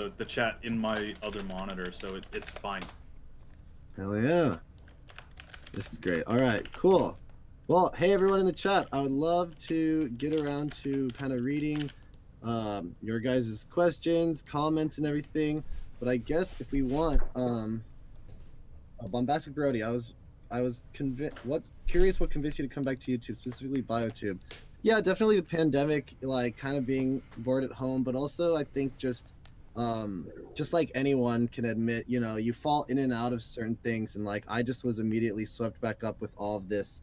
the chat in my other monitor, so it's fine. Hell yeah. This is great. All right, cool. Well, hey, everyone in the chat. I would love to get around to kind of reading your guys' questions, comments, and everything. But I guess if we want, Bombastic Brody, I was curious what convinced you to come back to YouTube, specifically BioTube. Yeah, definitely the pandemic, like kind of being bored at home, but also I think just like anyone can admit, you know, you fall in and out of certain things, and like I just was immediately swept back up with all of this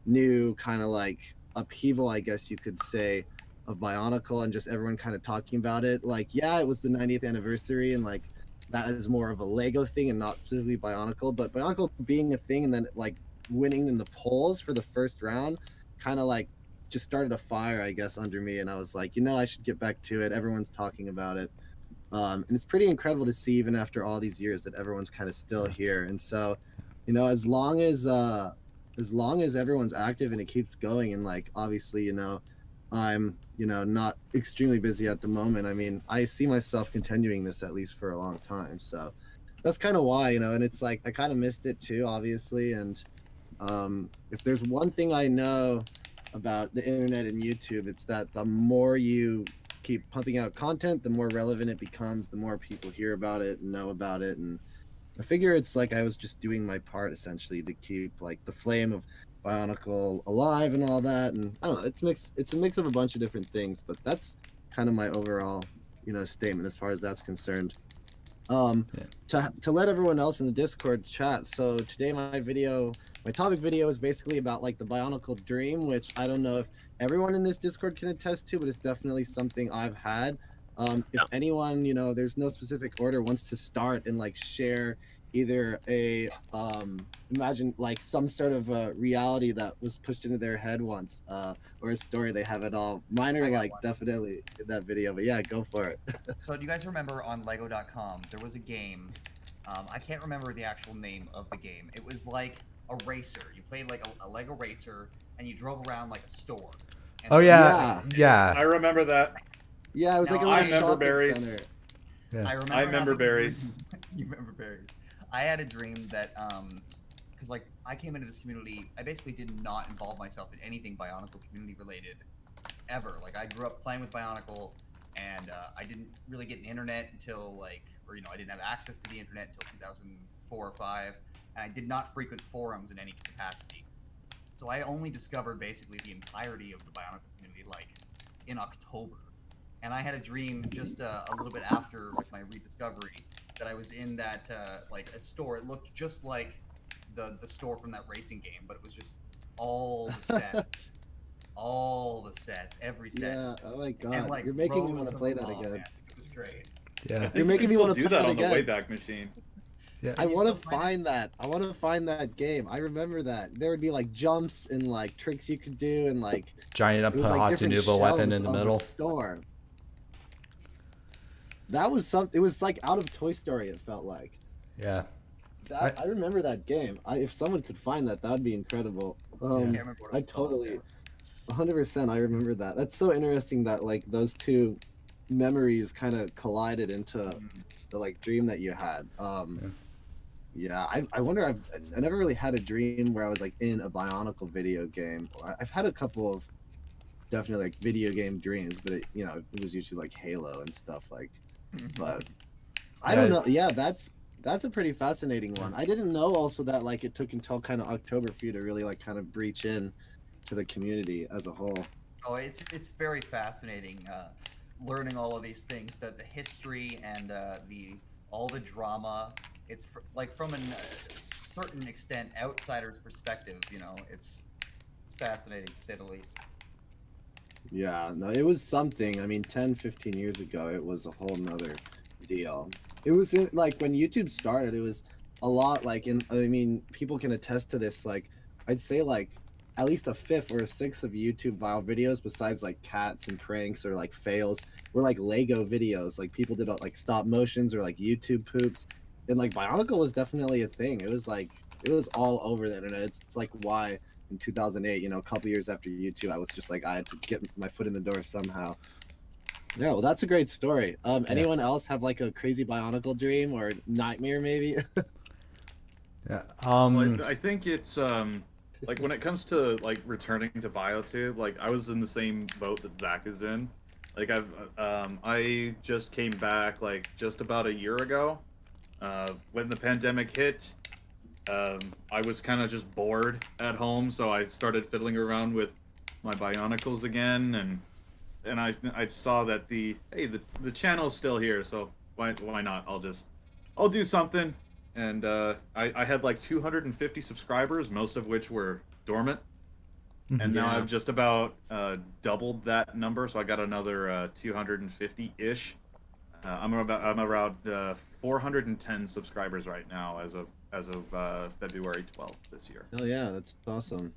new kind of like upheaval, I guess you could say, of Bionicle and just everyone kind of talking about it. Like, yeah, it was the 90th anniversary, and like that is more of a Lego thing and not specifically Bionicle, but Bionicle being a thing and then like winning in the polls for the first round kind of like just started a fire, I guess, under me, and I was like, you know, I should get back to it. Everyone's talking about it. And it's pretty incredible to see, even after all these years, that everyone's kind of still here. And so, you know, as long as everyone's active and it keeps going, and like obviously, you know, I'm, you know, not extremely busy at the moment. I mean, I see myself continuing this at least for a long time. So that's kind of why, you know, and it's like I kind of missed it too, obviously. And if there's one thing I know about the internet and YouTube, it's that the more you keep pumping out content, the more relevant it becomes, the more people hear about it and know about it. And I figure it's like I was just doing my part essentially to keep like the flame of Bionicle alive and all that. And I don't know, it's a mix of a bunch of different things, but that's kind of my overall, you know, statement as far as that's concerned. To let everyone else in the Discord chat, so today my topic video is basically about like the Bionicle Dream, which I don't know if everyone in this Discord can attest to, but it's definitely something I've had. If anyone, you know, there's no specific order, wants to start and like share either a imagine like some sort of reality that was pushed into their head once, or a story they have at all. Mine are like definitely in that video, but yeah, go for it. So do you guys remember on Lego.com there was a game? I can't remember the actual name of the game. It was like a racer. You played like a Lego racer, and you drove around like a store. And oh yeah, yeah. I remember that. Yeah, it was like a I little remember shopping berries. center. Yeah. I remember berries. You remember berries. I had a dream that because like I came into this community, I basically did not involve myself in anything Bionicle community related ever. Like I grew up playing with Bionicle, and I didn't really get an internet until like, or you know, I didn't have access to the internet until 2004 or 5, and I did not frequent forums in any capacity. So I only discovered basically the entirety of the Bionicle community like in October, and I had a dream just a little bit after like my rediscovery that I was in that like a store. It looked just like the store from that racing game, but it was just all the sets. All the sets, every set. Yeah, oh my god, and, like, you're making me roads want to of play that law, again. man. It was great. Yeah. You're making me want to do play that that on the again. Wayback Machine. Yeah. I want to find that. I want to find that game. I remember that. There would be like jumps and like tricks you could do, and like Giant up it was like hot different Nouveau weapon shelves in the of middle. store. That was something. It was like out of Toy Story. It felt like. Yeah. I remember that game. If someone could find that, that would be incredible. I totally, 100%. I remember that. That's so interesting that like those two memories kind of collided into the like dream that you had. Yeah, I wonder. I never really had a dream where I was like in a Bionicle video game. I've had a couple of definitely like video game dreams, but it, you know, it was usually like Halo and stuff like. But I don't know. Yeah, that's a pretty fascinating one. I didn't know also that like it took until kind of October for you to really like kind of breach in to the community as a whole. Oh, it's very fascinating learning all of these things, the history and all the drama. It's like from a certain extent outsider's perspective, you know, it's fascinating to say the least. Yeah, no, it was something. I mean, 10, 15 years ago, it was a whole nother deal. It was like when YouTube started, it was a lot like, I mean, people can attest to this. Like, I'd say like at least a fifth or a sixth of YouTube viral videos, besides like cats and pranks or like fails, were like Lego videos. Like people did like stop motions or like YouTube poops. And like Bionicle was definitely a thing. It was like, it was all over the internet. It's like why in 2008, you know, a couple years after YouTube, I was just like, I had to get my foot in the door somehow. Yeah, well, that's a great story. Anyone else have like a crazy Bionicle dream or nightmare maybe? Yeah. Well, I think it's like when it comes to like returning to BioTube, like I was in the same boat that Zach is in. Like I just came back like just about a year ago. When the pandemic hit, I was kind of just bored at home, so I started fiddling around with my Bionicles again, and I saw that the channel's still here, so why not? I'll do something. And I had like 250 subscribers, most of which were dormant. And now I've just about doubled that number, so I got another 250-ish. I'm around 410 subscribers right now as of February 12th this year. Oh yeah, that's awesome.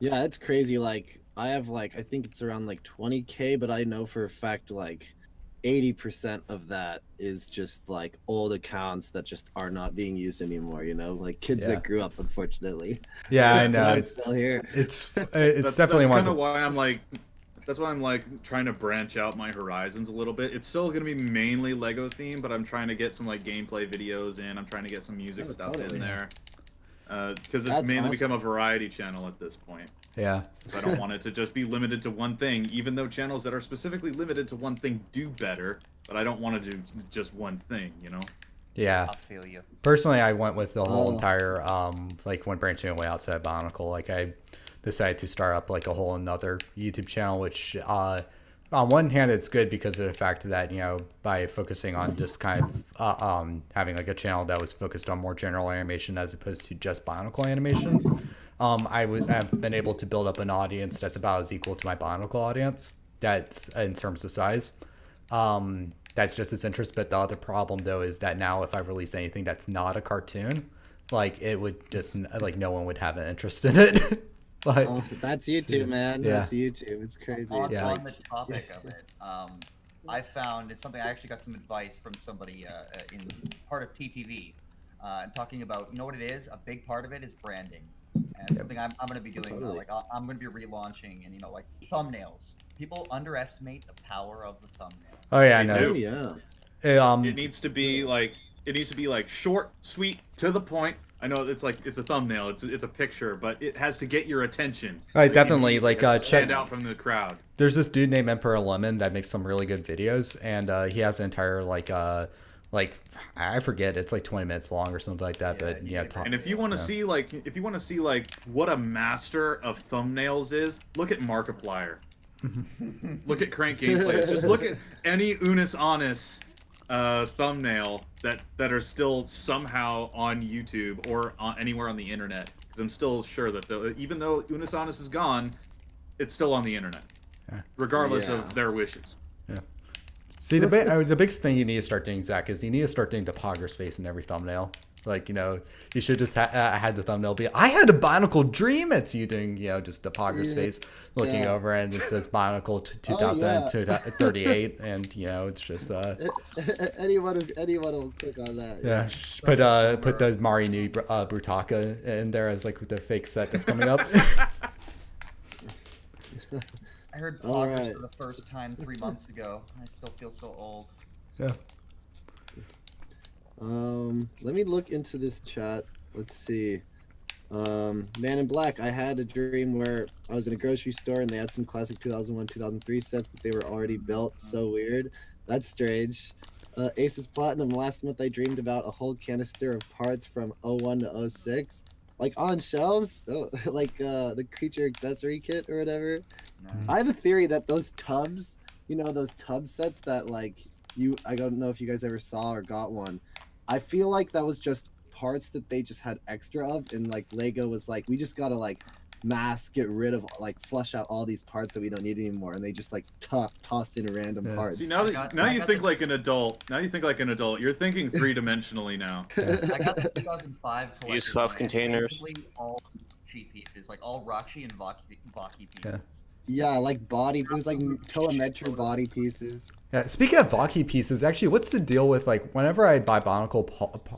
Yeah, it's crazy. Like I have like I think it's around like 20K, but I know for a fact like 80% of that is just like old accounts that just are not being used anymore, you know, like kids that grew up, unfortunately. Yeah, I know. It's still here. It's That's definitely kind of why I'm like, that's why I'm like trying to branch out my horizons a little bit. It's still gonna be mainly Lego themed, but I'm trying to get some like gameplay videos in. I'm trying to get some music stuff in there, because it's mainly become a variety channel at this point. Yeah. I don't want it to just be limited to one thing, even though channels that are specifically limited to one thing do better, but I don't want to do just one thing, you know? Yeah. I feel you. Personally, I went with the whole entire, like when branching away outside Bionicle, like I decided to start up like a whole another YouTube channel, which, on one hand, it's good because of the fact that, you know, by focusing on just kind of having like a channel that was focused on more general animation as opposed to just Bionicle animation, have been able to build up an audience that's about as equal to my Bionicle audience. That's in terms of size. That's just as interesting. But the other problem though is that now if I release anything that's not a cartoon, like it would just like no one would have an interest in it. Like, that's YouTube, man. Yeah. That's YouTube. It's crazy. On It's like, the topic of it, I found it's something I actually got some advice from somebody in part of TTV, talking about, you know what it is? A big part of it is branding. And it's something I'm going to be doing. Totally. Like I'm going to be relaunching, and you know, like thumbnails. People underestimate the power of the thumbnail. oh yeah, I They know. do. yeah. It needs to be like short, sweet, to the point. I know it's a thumbnail, it's a picture, but it has to get your attention. I definitely like stand check. out from the crowd. There's this dude named Emperor Lemon that makes some really good videos, and he has an entire like I forget, it's like 20 minutes long or something like that. Yeah, but yeah, And if you want to see like what a master of thumbnails is, look at Markiplier. Look at Crank Gameplays. Just look at any Unis Honest thumbnail that are still somehow on YouTube or anywhere on the internet. Because I'm still sure that even though Unis Honest is gone, it's still on the internet, regardless of their wishes. Yeah. See, the biggest thing you need to start doing, Zach, is you need to start doing Depogger's face in every thumbnail. Like, you know, you should just had the thumbnail be, I had a Bionicle Dream. It's you doing, you know, just Depogger's face looking over, and it says Bionicle 2038, and, you know, it's just... anyone will click on that. Yeah, put the Mari Nu Brutaka in there as, like, the fake set that's coming up. I heard Poggers for the first time 3 months ago. I still feel so old. Yeah. Let me look into this chat. Let's see. Man in Black, I had a dream where I was in a grocery store and they had some classic 2001, 2003 sets, but they were already built. So weird. That's strange. Aces Platinum, last month I dreamed about a whole canister of parts from 01 to 06. Like on shelves, like the creature accessory kit or whatever. I have a theory that those tubs, you know, those tub sets that like I don't know if you guys ever saw or got one. I feel like that was just parts that they just had extra of, and like Lego was like, we just gotta like get rid of, like flush out all these parts that we don't need anymore, and they just like tossed in random parts. See, now you think like an adult. Now you think like an adult. You're thinking three-dimensionally now. I got the 2005 collection. Use puff containers. All cheap pieces, like all Roxy and Vaki pieces. Yeah, like body. It was like telemetry body pieces. Yeah, speaking of Vaki pieces, actually, what's the deal with, like, whenever I buy Bionicle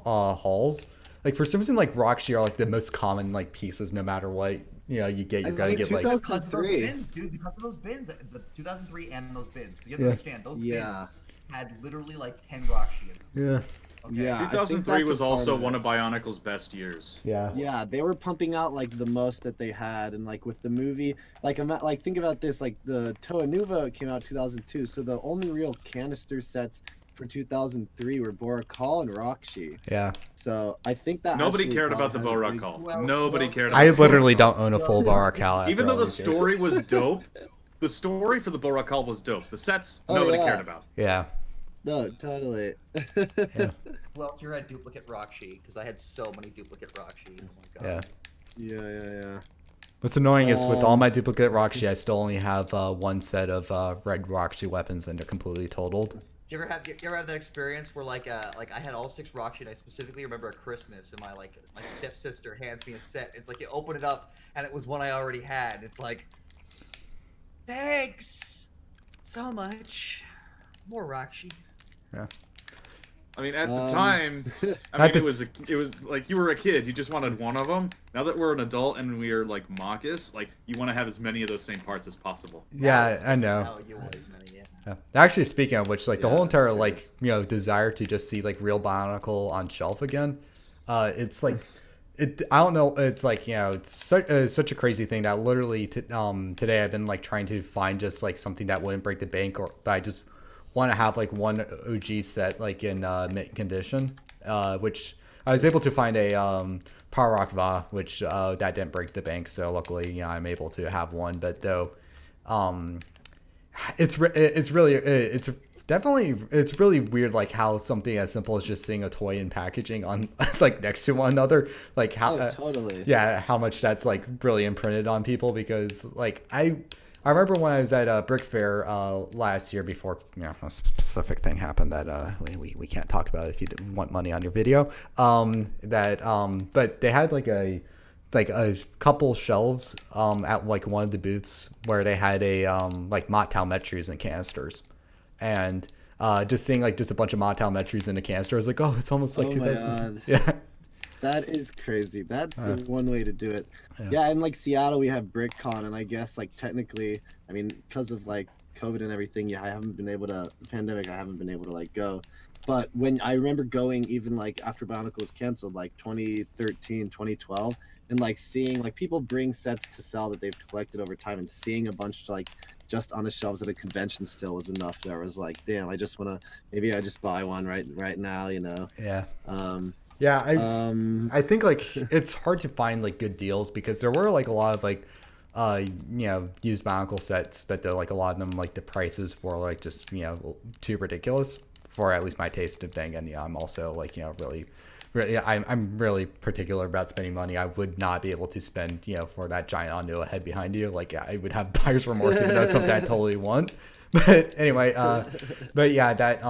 hauls, like, for some reason, like, Roxy are, like, the most common, like, pieces no matter what you get, you're I gonna mean, get like. Because of those 2003. bins, dude. Because of those bins, the 2003 and those bins. You have to Yeah. understand, those Yeah. bins had literally like 10 Roxy in them. Yeah. Okay? Yeah. I think 2003 that's a was part also of one it. of Bionicle's best years. Yeah. Yeah, they were pumping out like the most that they had, and like with the movie, like I'm not, like think about this, like the Toa Nouveau came out 2002, so the only real canister sets for 2003 were Borakal and Rockshi. Yeah. So I think that Nobody actually cared about probably the had a big- Borakal. Well, Nobody well, cared so- about I the literally Borakal. don't own a full Borakal. Even though after all the these years. story was dope, the story for the Borakal was dope. The sets, Oh, nobody yeah. cared about. Yeah. No, totally. Yeah. Who else here had duplicate Rockshi? Because I had so many duplicate Rockshi. Oh my Yeah. god. Yeah. What's annoying is with all my duplicate Rockshi, I still only have one set of red Rockshi weapons, and they're completely totaled. Do you ever have that experience where like I had all 6 Rockshi, and I specifically remember at Christmas, and my stepsister hands me a set. It's like you open it up, and it was one I already had. It's like, thanks so much. More Rockshi. Yeah. I mean, at the time, I Not mean, it was like you were a kid. You just wanted one of them. Now that we're an adult and we are like Marcus, like you want to have as many of those same parts as possible. Yeah, I know. Oh, you always many, yeah. Yeah. Actually, speaking of which, like the Yeah, whole entire that's like desire to just see like real Bionicle on shelf again, it's like I don't know. It's like it's such a crazy thing that literally today I've been like trying to find just like something that wouldn't break the bank, or that I just want to have like one OG set like in mint condition, which I was able to find a Power Rock Va, which that didn't break the bank, so luckily I'm able to have one. But though, it's really weird like how something as simple as just seeing a toy in packaging on like next to one another, like how Totally. yeah, how much that's like really imprinted on people, because like I remember when I was at Brick Fair last year, before a specific thing happened that we can't talk about if you want money on your video. But they had like a couple shelves at like one of the booths where they had a like Mottau Metries and canisters, and just seeing like just a bunch of Mottau Metries in a canister, I was like, oh, it's almost like Oh my 2000. God. Yeah. That is crazy. That's the one way to do it. Yeah. Yeah, in like Seattle we have BrickCon, and I guess like technically, I mean, because of like COVID and everything, I haven't been able to pandemic. I haven't been able to like go. But when I remember going, even like after Bionicle was canceled, like 2013, 2012, and like seeing like people bring sets to sell that they've collected over time, and seeing a bunch like just on the shelves at a convention still was enough. There was like, damn, I just wanna, maybe I just buy one right now, Yeah. Yeah, I think like it's hard to find like good deals, because there were like a lot of like used Bionicle sets, but like a lot of them, like the prices were like just too ridiculous for at least my taste of thing. And I'm also like really I'm really particular about spending money. I would not be able to spend for that giant Onua head behind you. Like I would have buyer's remorse, even though it's something I totally want. But anyway, but yeah, that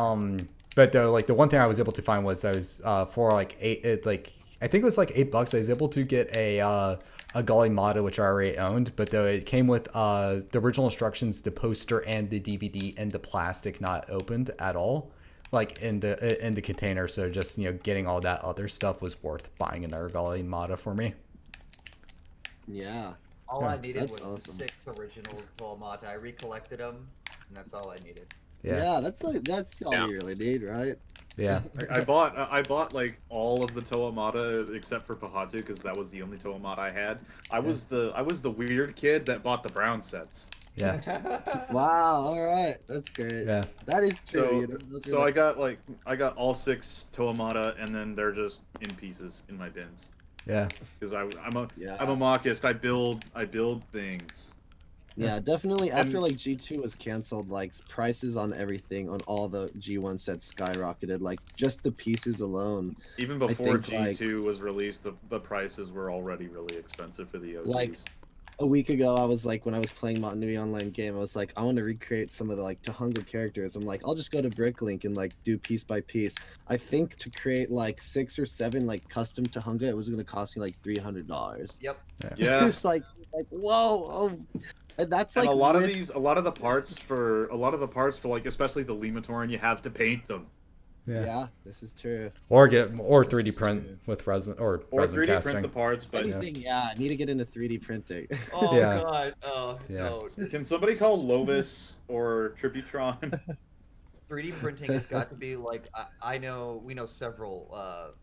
But though, like the one thing I was able to find was I was for like I think it was like $8. I was able to get a Gully Mata, which I already owned, but though it came with the original instructions, the poster, and the DVD, and the plastic not opened at all, like in the container. So just getting all that other stuff was worth buying another Gully Mata for me. yeah. All I needed That's was the awesome. 6 original Toamata. I recollected them, and that's all I needed. Yeah, that's all Yeah. you really need, right? Yeah. I bought like all of the Toamata except for Pahatu, because that was the only Toamata I had. I was the weird kid that bought the brown sets. Yeah. Wow. All right, that's great. Yeah. That is true. So Those so are I got all 6 Toamata, and then they're just in pieces in my bins, Yeah. because I'm Yeah. a Machist. I build things. Yeah, definitely. After And- like G2 was canceled, like prices on everything on all the G1 sets skyrocketed. Like just the pieces alone. Even before think, like- G2 was released, the prices were already really expensive for the OGs. Like, a week ago, I was like, when I was playing Montanui online game, I was like, I want to recreate some of the like Tahunga characters. I'm like, I'll just go to Bricklink and like do piece by piece. I think to create like 6 or 7 like custom Tahunga, it was gonna cost me like $300. Yep. yeah. It's like whoa, oh, and that's like And a lot with- of the parts for like especially the Lematoran, you have to paint them. Yeah, this is true. Or 3D is print true. with resin or Or resin 3D casting. print the parts, but Anything, yeah. I need to get into 3D printing. Oh Yeah. god. Oh Yeah. no. can somebody call Lovis or Tributron? 3D printing has got to be like I know we know several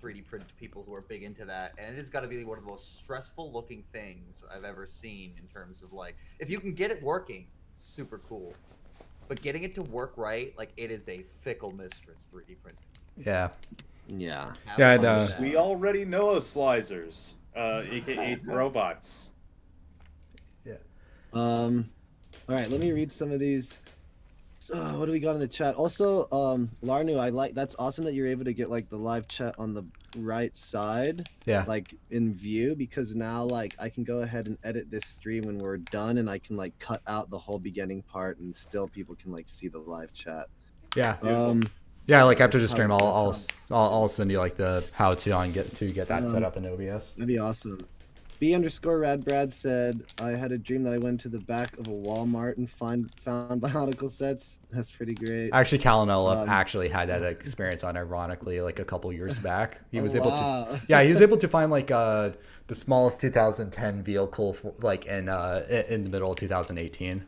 3D print people who are big into that, and it has got to be one of the most stressful looking things I've ever seen in terms of like if you can get it working, it's super cool. But getting it to work right, like it is a fickle mistress. 3D printing. Yeah. Yeah. Have Yeah, fun and, with that. We already know of Slicers, aka robots. All right, let me read some of these. What do we got in the chat? Also, Larnu, that's awesome that you're able to get like the live chat on the right side, Yeah. like in view, because now like I can go ahead and edit this stream when we're done, and I can like cut out the whole beginning part, and still people can like see the live chat. Yeah. Beautiful. Like after the that's stream, how- I'll send you like the how to on get that set up in OBS. That'd be awesome. B_Radbrad said, I had a dream that I went to the back of a Walmart and found Bionicle sets. That's pretty great. Actually, Calanella Um, actually had that experience ironically, like a couple years back. He was Oh, able wow. to, yeah, he was able to find like the smallest 2010 vehicle like in the middle of 2018.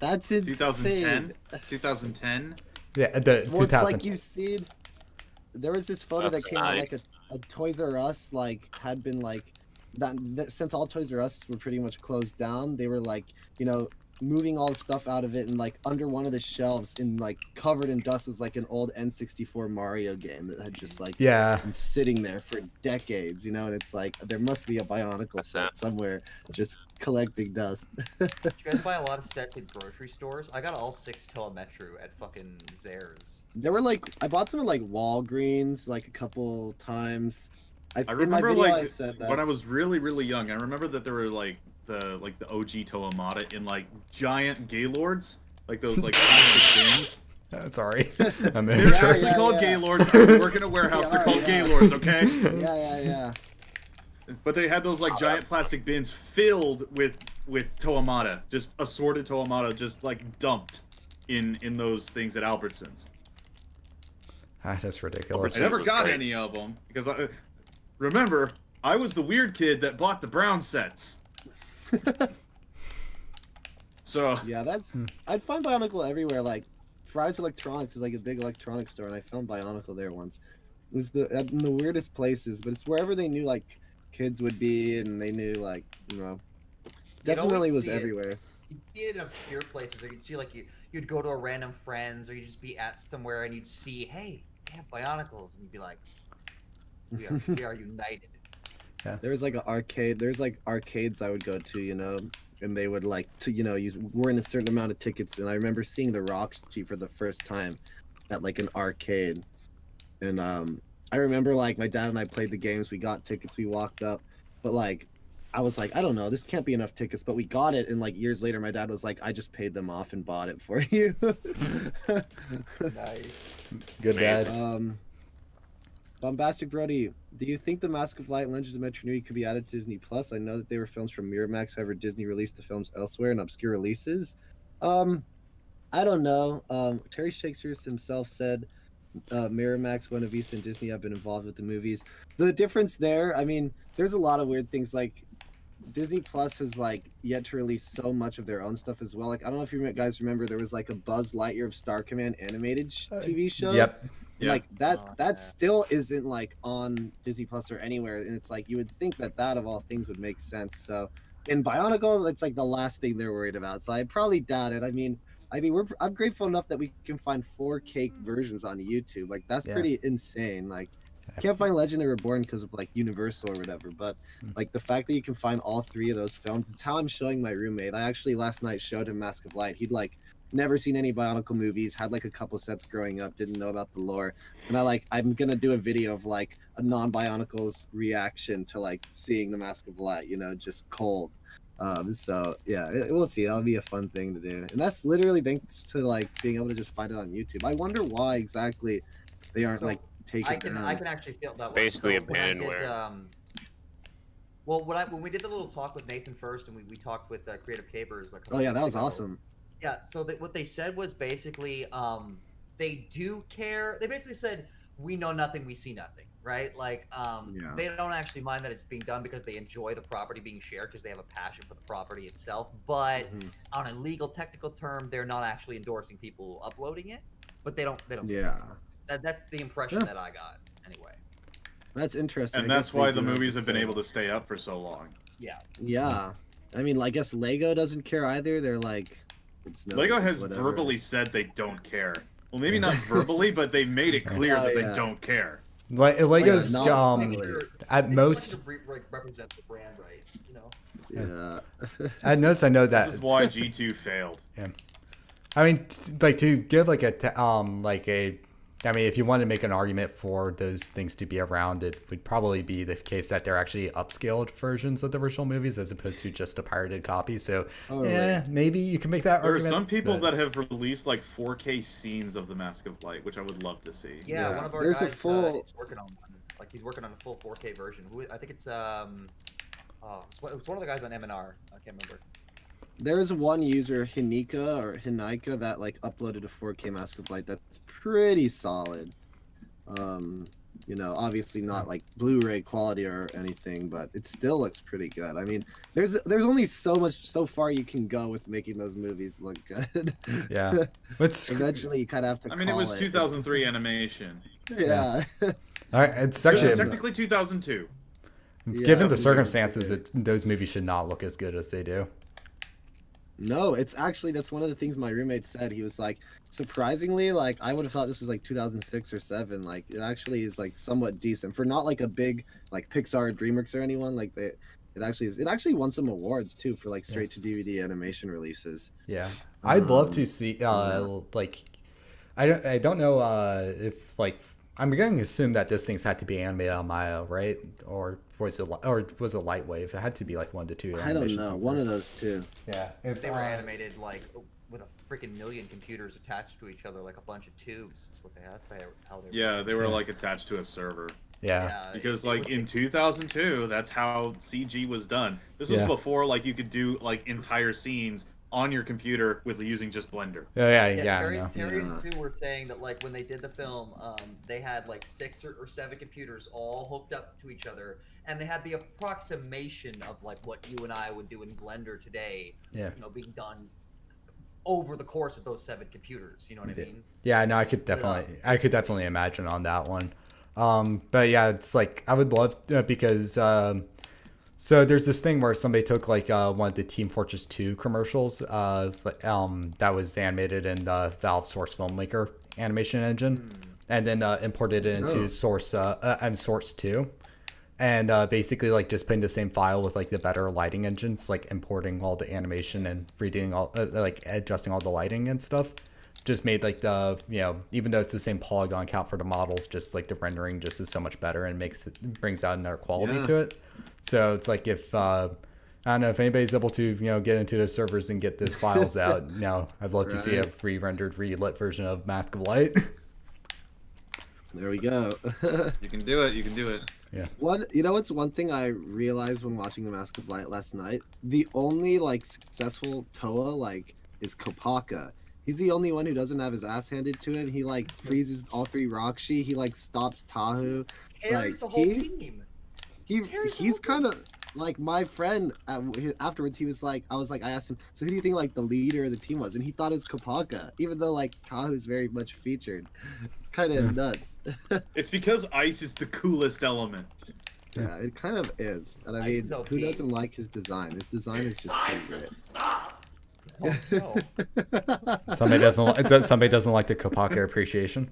That's insane. 2010? 2010? Yeah, the Well, it's 2000. like you've seen. There was this photo That's that came out nice. like a Toys R Us like had been like that since all Toys R Us were pretty much closed down. They were like moving all the stuff out of it, and like under one of the shelves in like covered in dust was like an old N64 Mario game that had just like Yeah. been sitting there for decades, and it's like there must be a Bionicle That's set it. somewhere just collecting dust. Did you guys buy a lot of sets at grocery stores? I got all 6 Telemetro at fucking Zayre's. There were like I bought some at like Walgreens like a couple times. I in my remember video, I like said that. when I was really young. I remember that there were like the OG Toamata in like giant Gaylords, like those like plastic bins. Sorry. I'm They're Yeah, actually yeah, called yeah. Gaylords. I work in a warehouse. They They're are, called yeah. Gaylords, okay? Yeah. But they had those like giant plastic bins filled with Toamata, just assorted Toamata, just like dumped in those things at Albertsons. That's ridiculous. I never was got great. any of them because remember, I was the weird kid that bought the brown sets. So Yeah, that's. I'd find Bionicle everywhere. Like, Fry's Electronics is like a big electronics store, and I found Bionicle there once. It was in the weirdest places, but it's wherever they knew like kids would be, and they knew like definitely always was see it. everywhere. You'd see it in obscure places, or you'd see like you'd go to a random friend's, or you'd just be at somewhere and you'd see, hey, they have Bionicles, and you'd be like, we are united. There was like an arcade. There's like arcades I would go to, and they would like to, use win a certain amount of tickets. And I remember seeing the Roxy for the first time at like an arcade. And I remember like my dad and I played the games. We got tickets. We walked up, but like I was like, I don't know, this can't be enough tickets. But we got it, and like years later, my dad was like, I just paid them off and bought it for you. Nice. Good dad. Bombastic Brody, do you think the Mask of Light and Legends of Metronui could be added to Disney Plus? I know that they were films from Miramax, however, Disney released the films elsewhere in obscure releases. I don't know. Terry Shakespeare himself said Miramax, Buena Vista, and Disney have been involved with the movies. The difference there, I mean, there's a lot of weird things. Like Disney Plus has like yet to release so much of their own stuff as well. Like I don't know if you guys remember, there was like a Buzz Lightyear of Star Command animated TV show. Yep. Yeah. Like that Oh, that yeah. still isn't like on Disney Plus or anywhere, and it's like you would think that of all things would make sense. So in Bionicle, it's like the last thing they're worried about. So I probably doubt it. I mean I'm grateful enough that we can find 4K versions on YouTube. Like that's Yeah. pretty insane. Like can't find Legend of Reborn because of like Universal or whatever, but like the fact that you can find all 3 of those films, it's how I'm showing my roommate. I actually last night showed him Mask of Light. He'd like never seen any Bionicle movies, had like a couple sets growing up, didn't know about the lore, and I'm gonna do a video of like a non-Bionicles reaction to like seeing the Mask of Light, just cold. So yeah, we'll see. That'll be a fun thing to do, and that's literally thanks to like being able to just find it on YouTube. I wonder why exactly they aren't So, like taking I it can down. I can actually feel that way. Basically So when I did, abandonware. well, when we did the little talk with Nathan first, and we talked with Creative Capers. Like a Oh couple yeah, that weeks was ago. awesome. Yeah. So what they said was basically they do care. They basically said, we know nothing, we see nothing, right? Like, Yeah. they don't actually mind that it's being done because they enjoy the property being shared because they have a passion for the property itself. But on a legal, technical term, they're not actually endorsing people uploading it. But they don't. Yeah. That's the impression that I got, anyway. That's interesting. And I that's guess why they the do movies have been say- able to stay up for so long. Yeah. Yeah. I mean, I guess Lego doesn't care either. They're like, Lego has verbally said they don't care. Well, maybe not verbally, but they made it clear that they don't care. Lego's at They most want you to represent the brand right, you know. Yeah. at most I know that This is why G2 failed. Yeah. I mean, like to give like I mean, if you want to make an argument for those things to be around, it would probably be the case that they're actually upscaled versions of the original movies as opposed to just a pirated copy. So, maybe you can make that There argument. are some people that have released like 4K scenes of the Mask of Light, which I would love to see. Yeah, one of our There's guys, a full. he's working on one. Like he's working on a full 4K version. I think it's it's one of the guys on MNR. I can't remember. There is one user, Hinika, that like uploaded a 4K Mask of Light that's pretty solid. You know, obviously not like Blu-ray quality or anything, but it still looks pretty good. I mean, there's only so far you can go with making those movies look good. Yeah. Eventually you kind of have to. I mean, it was 2003 animation. Yeah. All right, it's actually technically 2002. Given the circumstances, those movies should not look as good as they do. No, it's actually, that's one of the things my roommate said. He was like, surprisingly, like I would have thought this was like 2006 or 7. Like it actually is like somewhat decent for not like a big like Pixar or DreamWorks or anyone. Like it actually won some awards too for like straight to DVD animation releases. Yeah, I'd love to see like I don't know if like I'm going to assume that those things had to be animated on Maya, right? Or was it Lightwave? It had to be like 1 to 2. I don't know, one of those two. Yeah, if they were animated like with a freaking million computers attached to each other, like a bunch of tubes. That's what they asked. How they. Yeah, they were like attached to a server. Yeah. Because like in 2002, that's how CG was done. This was before like you could do like entire scenes on your computer with using just Blender. Terry too were saying that like when they did the film, they had like 6 or 7 computers all hooked up to each other, and they had the approximation of like what you and I would do in Blender today. Yeah. You know, being done over the course of those 7 computers. You know what I mean? Yeah. No, I could definitely imagine on that one. But yeah, it's like I would love because. So there's this thing where somebody took like one of the Team Fortress 2 commercials that was animated in the Valve Source Filmmaker animation engine, and then imported it into Source 2, and basically like just putting the same file with like the better lighting engines, like importing all the animation and redoing all like adjusting all the lighting and stuff. Just made like the even though it's the same polygon count for the models, just like the rendering just is so much better and brings out another quality to it. So it's like if I don't know if anybody's able to get into those servers and get those files out. I'd love to see a re-rendered, re-lit version of Mask of Light. There we go. You can do it. You can do it. Yeah. What's one thing I realized when watching the Mask of Light last night? The only like successful Toa like is Kopaka. He's the only one who doesn't have his ass handed to him. He like freezes all 3 Rockshi. He like stops Tahu. Carries the whole team. He's kind of like my friend. Afterwards, he was like, I asked him, so who do you think like the leader of the team was? And he thought it was Kopaka, even though like Tahu's very much featured. It's kind of nuts. It's because ice is the coolest element. Yeah, it kind of is. And I mean, who doesn't like his design? His design is just pretty great. Oh, no. Somebody doesn't like the Kopaka appreciation.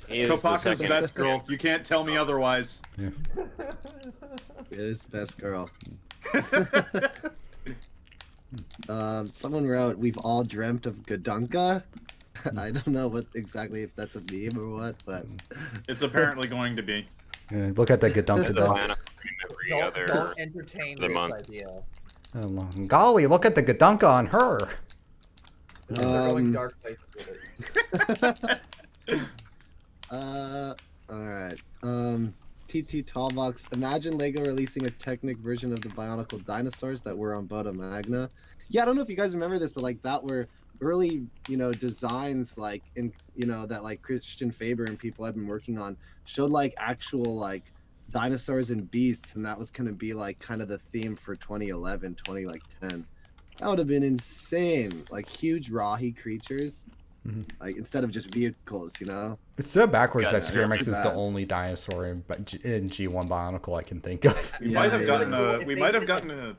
Kopaka's best girl. You can't tell me otherwise. Yeah. It is best girl. Someone wrote, "We've all dreamt of Gadunka." I don't know exactly if that's a meme or what, but it's apparently going to be. Yeah, look at the Gadunka dog. Don't entertain this idea. Golly, look at the Gadunka on her. They're going dark places with it. Alright. TT Tallbox. Imagine Lego releasing a Technic version of the Bionicle dinosaurs that were on Boda Magna. Yeah, I don't know if you guys remember this, but like that were early, designs like in that like Christian Faber and people had been working on showed like actual like dinosaurs and beasts, and that was gonna be like kind of the theme for 2011, 2010. That would have been insane. Like huge Rahi creatures, like instead of just vehicles, It's so backwards that that's Skirmix too is the bad. only dinosaur in G1 Bionicle I can think of. We Yeah, might have yeah. gotten Well, a. if We they might have did, gotten a.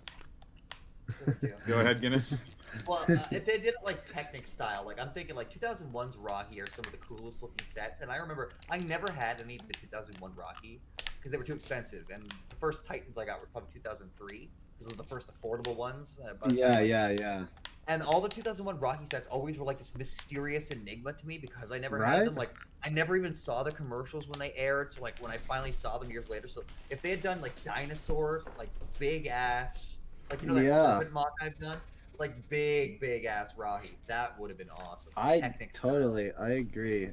Go ahead, Guinness. Well, if they did it like Technic style, like I'm thinking like 2001's Rocky are some of the coolest looking sets, and I remember I never had any of the 2001 Rocky because they were too expensive, and the first Titans I got were probably 2003 because of the first affordable ones. Yeah. And all the 2001 Rocky sets always were like this mysterious enigma to me because I never Right? had them. Like I never even saw the commercials when they aired. So like when I finally saw them years later, so if they had done like dinosaurs, like big ass, like that Yeah. serpent mock I've done, like big ass Rahi, that would have been awesome. I Technic style. totally, I agree.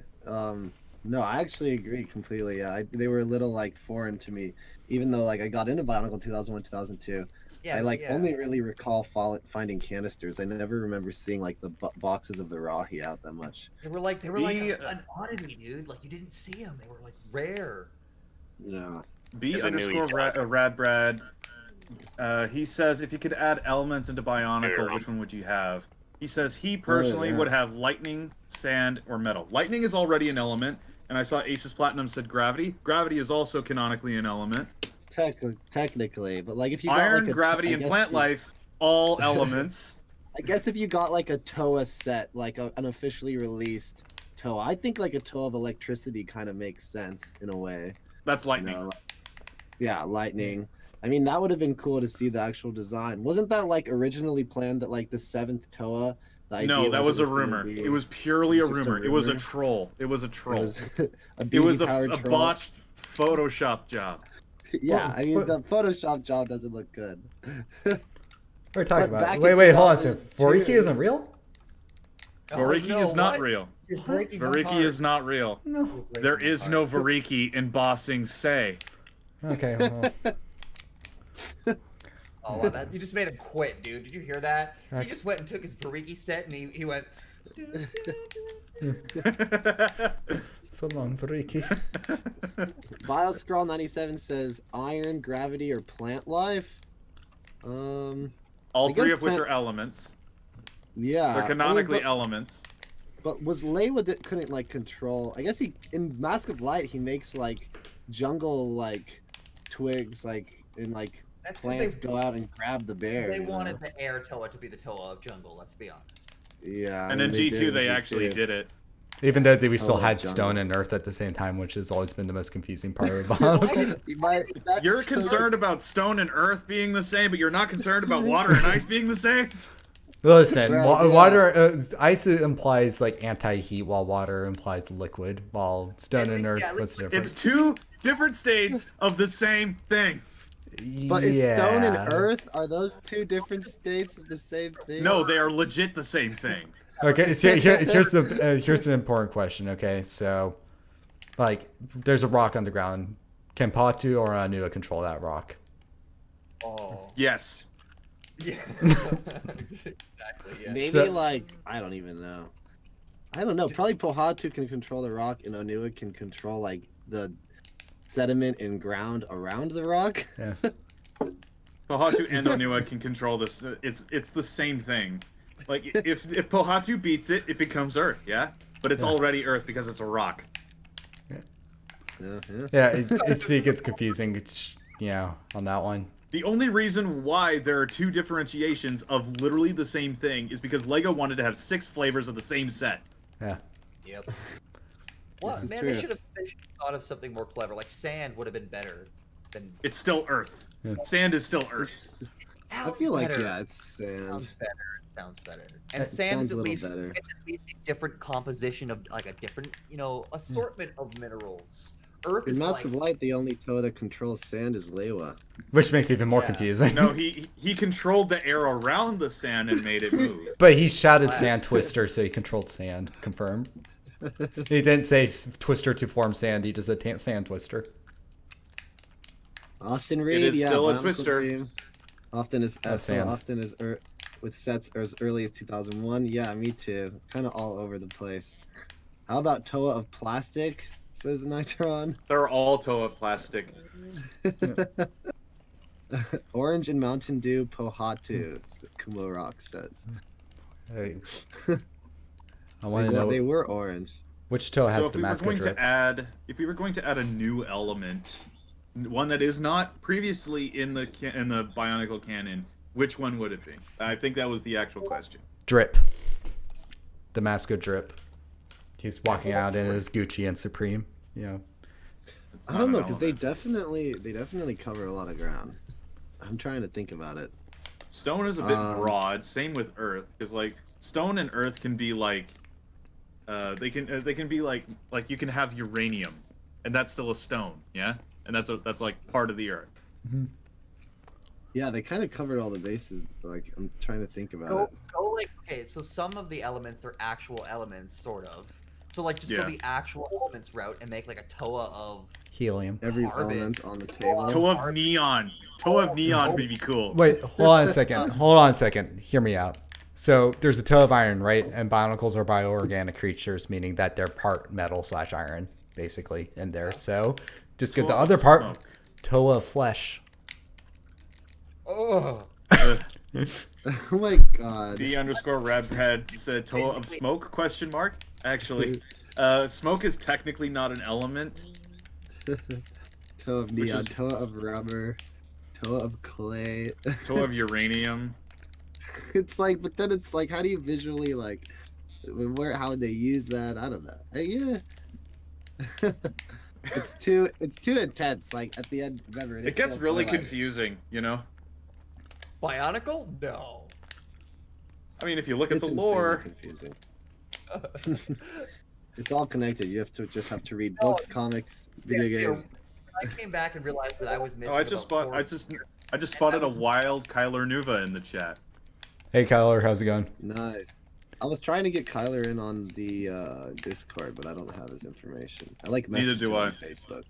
No, I actually agree completely. Yeah, they were a little like foreign to me, even though like I got into Bionicle 2001, 2002. Yeah, I like yeah. only really recall finding canisters. I never remember seeing like the boxes of the Rahi out that much. They were like Be- an oddity, dude. Like you didn't see them. They were like rare. Yeah. B Never knew underscore each other. Radbrad. He says if you could add elements into Bionicle, Yeah. which one would you have? He says he personally yeah. would have lightning, sand, or metal. Lightning is already an element, and I saw Aces Platinum said gravity. Gravity is also canonically an element. Technically, but like if you Iron, got like gravity, and plant life, all elements. I guess if you got like a Toa set, like an officially released Toa, I think like a Toa of electricity kind of makes sense in a way. That's lightning. Yeah, lightning. I mean, that would have been cool to see the actual design. Wasn't that like originally planned that like the 7th Toa? The idea No, that was it a gonna rumor. be- It was purely a It was just a rumor. It was a rumor? troll. It was a it troll. was a It was a BZ-powered troll. botched Photoshop job. Yeah, Well, I mean but- the Photoshop job doesn't look good. We're talking But about. back Wait, in hold on a second. 2002 Voriki isn't real? Variki no, is not what? real. You're breaking my Variki heart. is not real. No. You're breaking There my is heart. no Variki in Bossing Say. Okay. Well, Oh, wow, you just made him quit, dude. Did you hear that? I- He just went and took his Variki set and he went. so long, Voriki. BioScroll97 says iron, gravity, or plant life. All I three guess of which plant- are elements. Yeah. They're I mean, canonically but- elements. But was Lewa that couldn't like control? I guess he in Mask of Light he makes like jungle like twigs like and like That's 'cause plants they- go out and grab the bear. They you know? wanted the air Toa to be the Toa of jungle. Let's be honest. Yeah. And I in mean, G2 did they in actually G2. did it. Even though we still Oh, had jungle. stone and earth at the same time, which has always been the most confusing part of Why Bionicle. did- That's You're so- concerned about stone and earth being the same, but you're not concerned about water and ice being the same? Listen, Right, yeah. water, ice implies like anti-heat, while water implies liquid. While stone At and least, earth, yeah, what's the liquid- difference? It's two different states of the same thing. But is stone Yeah. and earth are those two different states of the same thing? No, they are legit the same thing. Okay, so here's an important question. Okay, so like there's a rock on the ground. Can Patu or Anua control that rock? Oh. Yes. Yeah. Exactly. Yeah. Maybe So- like I don't even know. I don't know. Probably Pohatu can control the rock, and Onua can control like the sediment and ground around the rock. Yeah. Pohatu and Onua can control this. It's the same thing. Like if Pohatu beats it, it becomes Earth, yeah? But it's Yeah. already Earth because it's a rock. Yeah, yeah. Yeah, it gets confusing. It's, on that one. The only reason why there are two differentiations of literally the same thing is because Lego wanted to have 6 flavors of the same set. Yeah. Yep. Well, This is man, true. they should have thought of something more clever. Like sand would have been better than. It's still Earth. Yeah. Sand is still Earth. I feel like better. yeah, it's sand. Sounds better. It sounds better. And It sand sounds is a at little least better. it's at least a different composition of like a different assortment of minerals. Earth In is Mask like of Light, the only Toa that controls sand is Lewa. Which makes it even more Yeah. confusing. No, he controlled the air around the sand and made it move. But he shouted Sand Twister, so he controlled sand. Confirmed. He didn't say Twister to form sand. He just said Sand Twister. Austin Reed, is yeah, still a Bionicle twister. Dream. Often is That's sand. often is Earth. with sets as early as 2001. Yeah, me too. It's kind of all over the place. How about Toa of plastic? Says Nitron. They're all Toa plastic. Orange and Mountain Dew Pohatu. Kumo Rock says. Hey, I Like, want to well, know they were orange. which toe has So if we were Damascus going drip. to add, if we were going to add a new element, one that is not previously in the Bionicle canon, which one would it be? I think that was the actual question. Drip. Damascus drip. He's walking out in his Gucci and Supreme. Yeah. It's I not don't an know because they element. definitely cover a lot of ground. I'm trying to think about it. Stone is a bit broad. Same with Earth, because like Stone and Earth can be like, they can be like you can have uranium, and that's still a stone, yeah, and that's like part of the Earth. Mm-hmm. Yeah, they kind of covered all the bases. Like I'm trying to think about it. Go like okay. So some of the elements they're actual elements, sort of. So like just Yeah. go the actual elements route and make like a Toa of Helium. Every Carbon. element on the table. Toe of neon. Toe of neon would be cool. Wait, hold on a second. Hold on a second. Hear me out. So there's a toe of iron, right? And bionicles are bioorganic creatures, meaning that they're part metal / iron, basically, in there. So just get Toe the of other part, smoke. toe of flesh. oh. Oh my god. B_Radbrad said toe of smoke ? Actually, smoke is technically not an element. Toe of Which neon, is- toe of rubber, toe of clay. Toe of uranium. It's like, but then it's like, how do you visually like, how would they use that? I don't know. Yeah. it's too intense. Like at the end, remember, It gets really confusing, you know. Bionicle? No. I mean, if you look at It's the insanely lore, confusing. It's all connected. You have to read books, comics, video games. I came back and realized that I was missing. oh, I just spotted a wild Kyler Nuva in the chat. Hey, Kyler, how's it going? Nice. I was trying to get Kyler in on the Discord, but I don't have his information. I like Neither messaged do him I. on Facebook.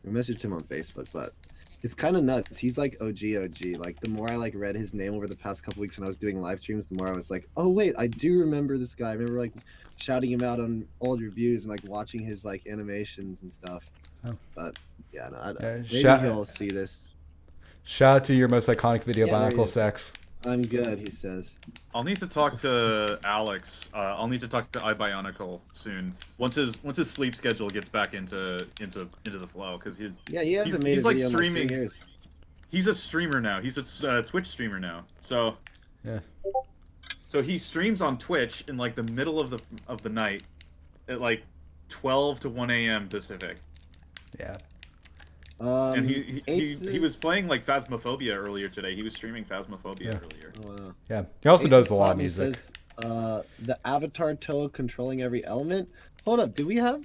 I messaged him on Facebook, but it's kind of nuts. He's like OG. Like the more I like read his name over the past couple weeks when I was doing live streams, the more I was like, oh wait, I do remember this guy. I remember like shouting him out on old reviews and like watching his like animations and stuff. Oh. But yeah, no, I don't. Yeah, Maybe shout- he'll see this. Shout out to your most iconic video, Yeah, there he Bionicle is. Sex. I'm good, he says. I'll need to talk to Alex. I'll need to talk to iBionicle soon. Once his sleep schedule gets back into the flow, because he hasn't made he's a like video in, streaming. 3 years. He's a streamer now. He's a Twitch streamer now. So Yeah. So he streams on Twitch in like the middle of the night, at like 12 to 1 a.m. Pacific. Yeah. And he was Aces- playing like Phasmophobia earlier today. He was streaming Phasmophobia Yeah. earlier. Oh, wow. Yeah. He also Aces does a lot of Platinum music. Says, the Avatar Toa controlling every element. Hold up, do we have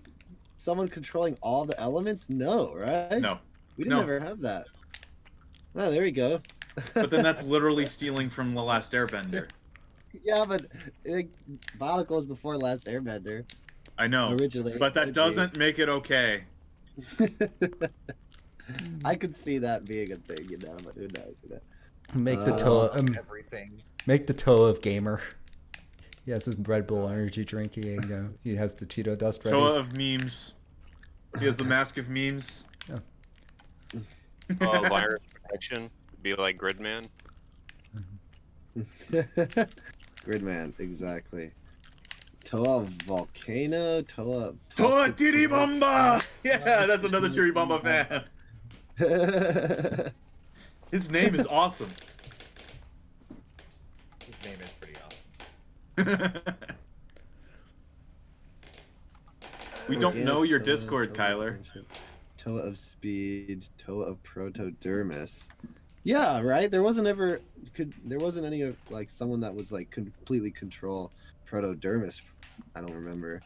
someone controlling all the elements? No, right? No, we didn't no. ever have that. Oh, there we go. but then that's literally stealing from The Last Airbender. Yeah, but Bionicle was before Last Airbender I know, originally. but that OG. doesn't make it okay. I could see that being a thing, you know, but who knows? You know? Make the toe. everything. Make the toe of gamer. He has his Red Bull energy drink. He has the Cheeto dust ready. Toa of memes. He has the mask of memes. Virus protection. Be like Gridman. Gridman, exactly. Toa Volcano, Toa Toa Toxic Tiribomba! Yeah, that's another Tiribomba fan. Sword. His name is awesome. His name is pretty awesome. We don't know your Toa, Discord, Toa Kyler. Friendship, Toa of Speed, Toa of Protodermis. Yeah, right. There wasn't any of like someone that was like completely control Protodermis. I don't remember.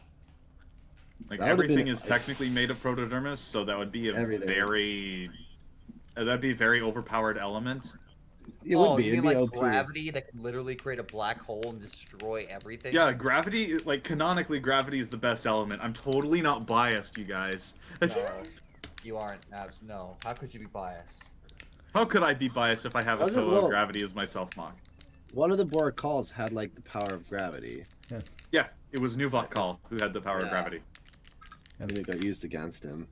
Like That would've everything been- is technically made of protodermis, so that would be a Everything. that'd be a very overpowered element. It would be. You It'd mean be like OP. gravity that can literally create a black hole and destroy everything? Yeah, gravity, like canonically, gravity is the best element. I'm totally not biased, you guys. No, you aren't, Abs. No. How could you be biased? How could I be biased if I have a Doesn't Toa well- of gravity as my self mock? one of the Boracals had like the power of gravity. Yeah, it was Nouveau who had the power of Yeah. gravity. And it got used against him.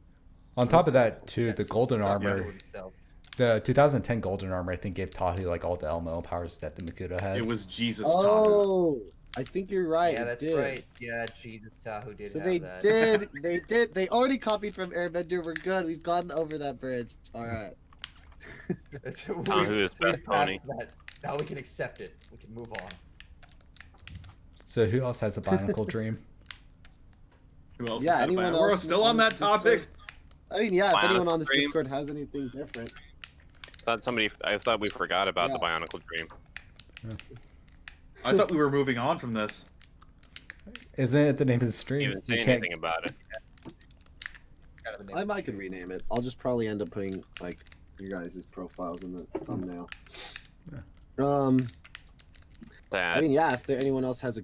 On top of that, too, the That's golden stuff armor, that would sell. the 2010 golden armor, I think gave Tahu like all the elemental powers that the Makuta had. It was Jesus Tahu. Oh, I think you're right. Yeah, it that's did. right. Yeah, Jesus Tahu did So have they that. did. They already copied from Airbender. We're good. We've gotten over that bridge. All right. Tahu is best pony. That. Now we can accept it. We can move on. So who else has a Bionicle Dream? Who else? Yeah, has had a anyone Bionicle? else We're still on that Discord? topic. I mean, yeah. If anyone Bionicle on this Dream. Discord has anything different, I thought we forgot about the Yeah. Bionicle Dream. I thought we were moving on from this. Isn't it the name of the stream? Even say You can't. anything about it. Kind of a name. I might could rename it. I'll just probably end up putting like your guys' profiles in the thumbnail. I That mean, yeah. If anyone else has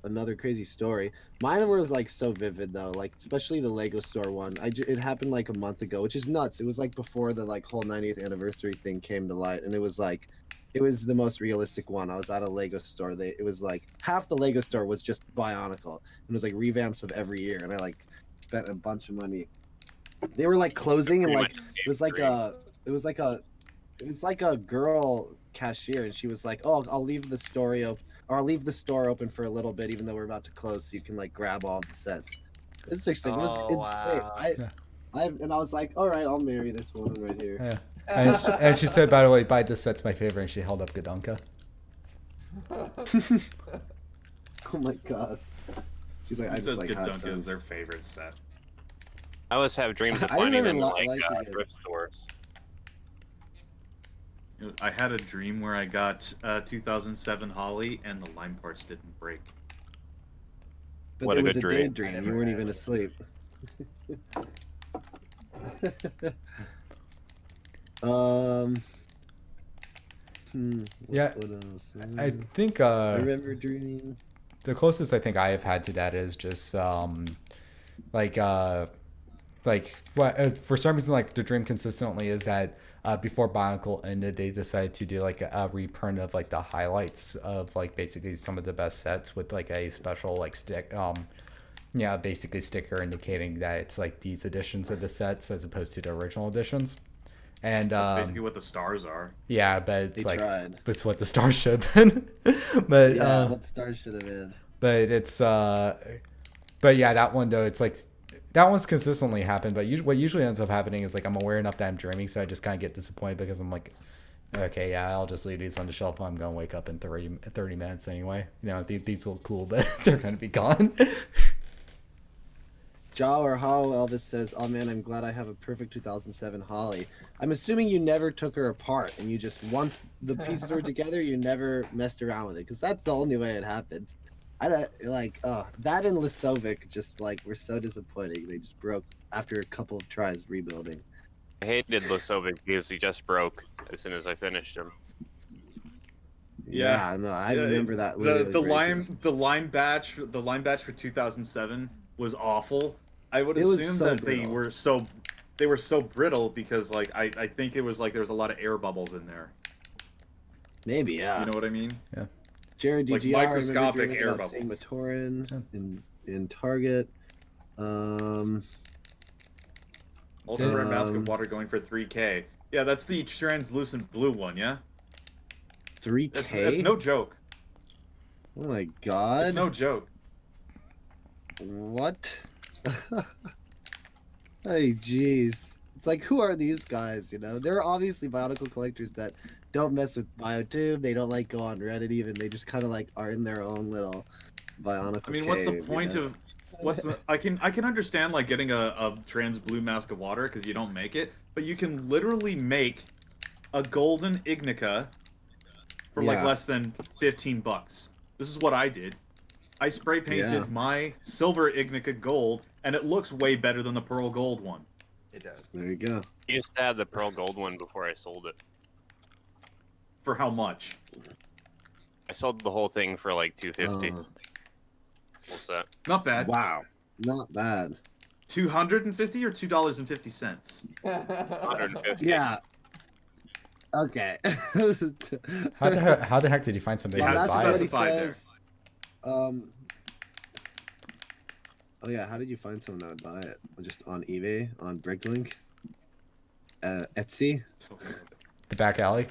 another crazy story, mine were like so vivid though. Like especially the Lego store one. It happened like a month ago, which is nuts. It was like before the like whole 90th anniversary thing came to light, and it was like, it was the most realistic one. I was at a Lego store. It was like half the Lego store was just Bionicle. It was like revamps of every year, and I like spent a bunch of money. They were like closing, and pretty like much it was like a girl cashier, and she was like, "Oh, I'll leave the store open for a little bit, even though we're about to close, so you can like grab all the sets." It's just like, it was Oh, insane. wow. And I was like, "All right, I'll marry this woman right here." Yeah. And she said, by the way, this set's my favorite, and she held up Godunka. Oh my god. She's like, Who "I says just like hot Godunka is sauce." their favorite set? I always have dreams of I finding remember them in like liking it. thrift stores. I had a dream where I got 2007 Holly and the line parts didn't break. But What it a was good a dream. daydream. I You never weren't had even it. asleep. Yeah, What else? I think I remember dreaming. the closest I think I have had to that is just like what for some reason like the dream consistently is that before Bionicle ended, they decided to do like a reprint of like the highlights of like basically some of the best sets with like a special like basically sticker indicating that it's like these editions of the sets as opposed to the original editions. And That's basically what the stars are. yeah, but it's They like tried. it's what the stars should have been. But Yeah, what stars should have been. but it's but yeah, that one though, it's like that one's consistently happened, but what usually ends up happening is like I'm aware enough that I'm dreaming, so I just kind of get disappointed because I'm like, okay, yeah, I'll just leave these on the shelf. I'm gonna wake up in 30 minutes anyway. You know, these look cool, but they're gonna be gone. Ja or Hollow Elvis says, "Oh man, I'm glad I have a perfect 2007 Holly." I'm assuming you never took her apart, and you just once the pieces were together, you never messed around with it, because that's the only way it happens. I don't like that and Lesovic just like were so disappointing. They just broke after a couple of tries rebuilding. I hated Lesovic because he just broke as soon as I finished him. Yeah. No, I Yeah, remember that. The literally breaking. line batch for 2007 was awful. I would It was assume so that brittle. they were so brittle because like I think it was like there was a lot of air bubbles in there. Maybe, yeah. You know what I mean? Jared like DGR, I remember microscopic dreaming air about seeing Matoran in Target. Ultra Red Mask of Water going for 3K. Yeah, that's the translucent blue one, yeah? 3K. That's no joke. Oh my god. It's no joke. What? Hey, jeez. It's like, who are these guys? You know, they're obviously Bionicle collectors that don't mess with BioTube. They don't like go on Reddit even. They just kind of like are in their own little Bionicle. I mean, what's the cave, point you know? of I can understand like getting a trans blue mask of water because you don't make it, but you can literally make a golden Ignica for like Yeah. less than 15 bucks. This is what I did. I spray painted Yeah. my silver Ignica gold, and it looks way better than the pearl gold one. It does. There you go. I used to have the pearl gold one before I sold it. For how much? I sold the whole thing for like $250. Full set. Not bad. Wow. Not bad. 250 or $2.50. 150. Yeah. Okay. How the heck did you find somebody Yeah, who that's buys it? specified there. Oh yeah, how did you find someone that would buy it? Just on eBay, on Bricklink, Etsy. The back alley?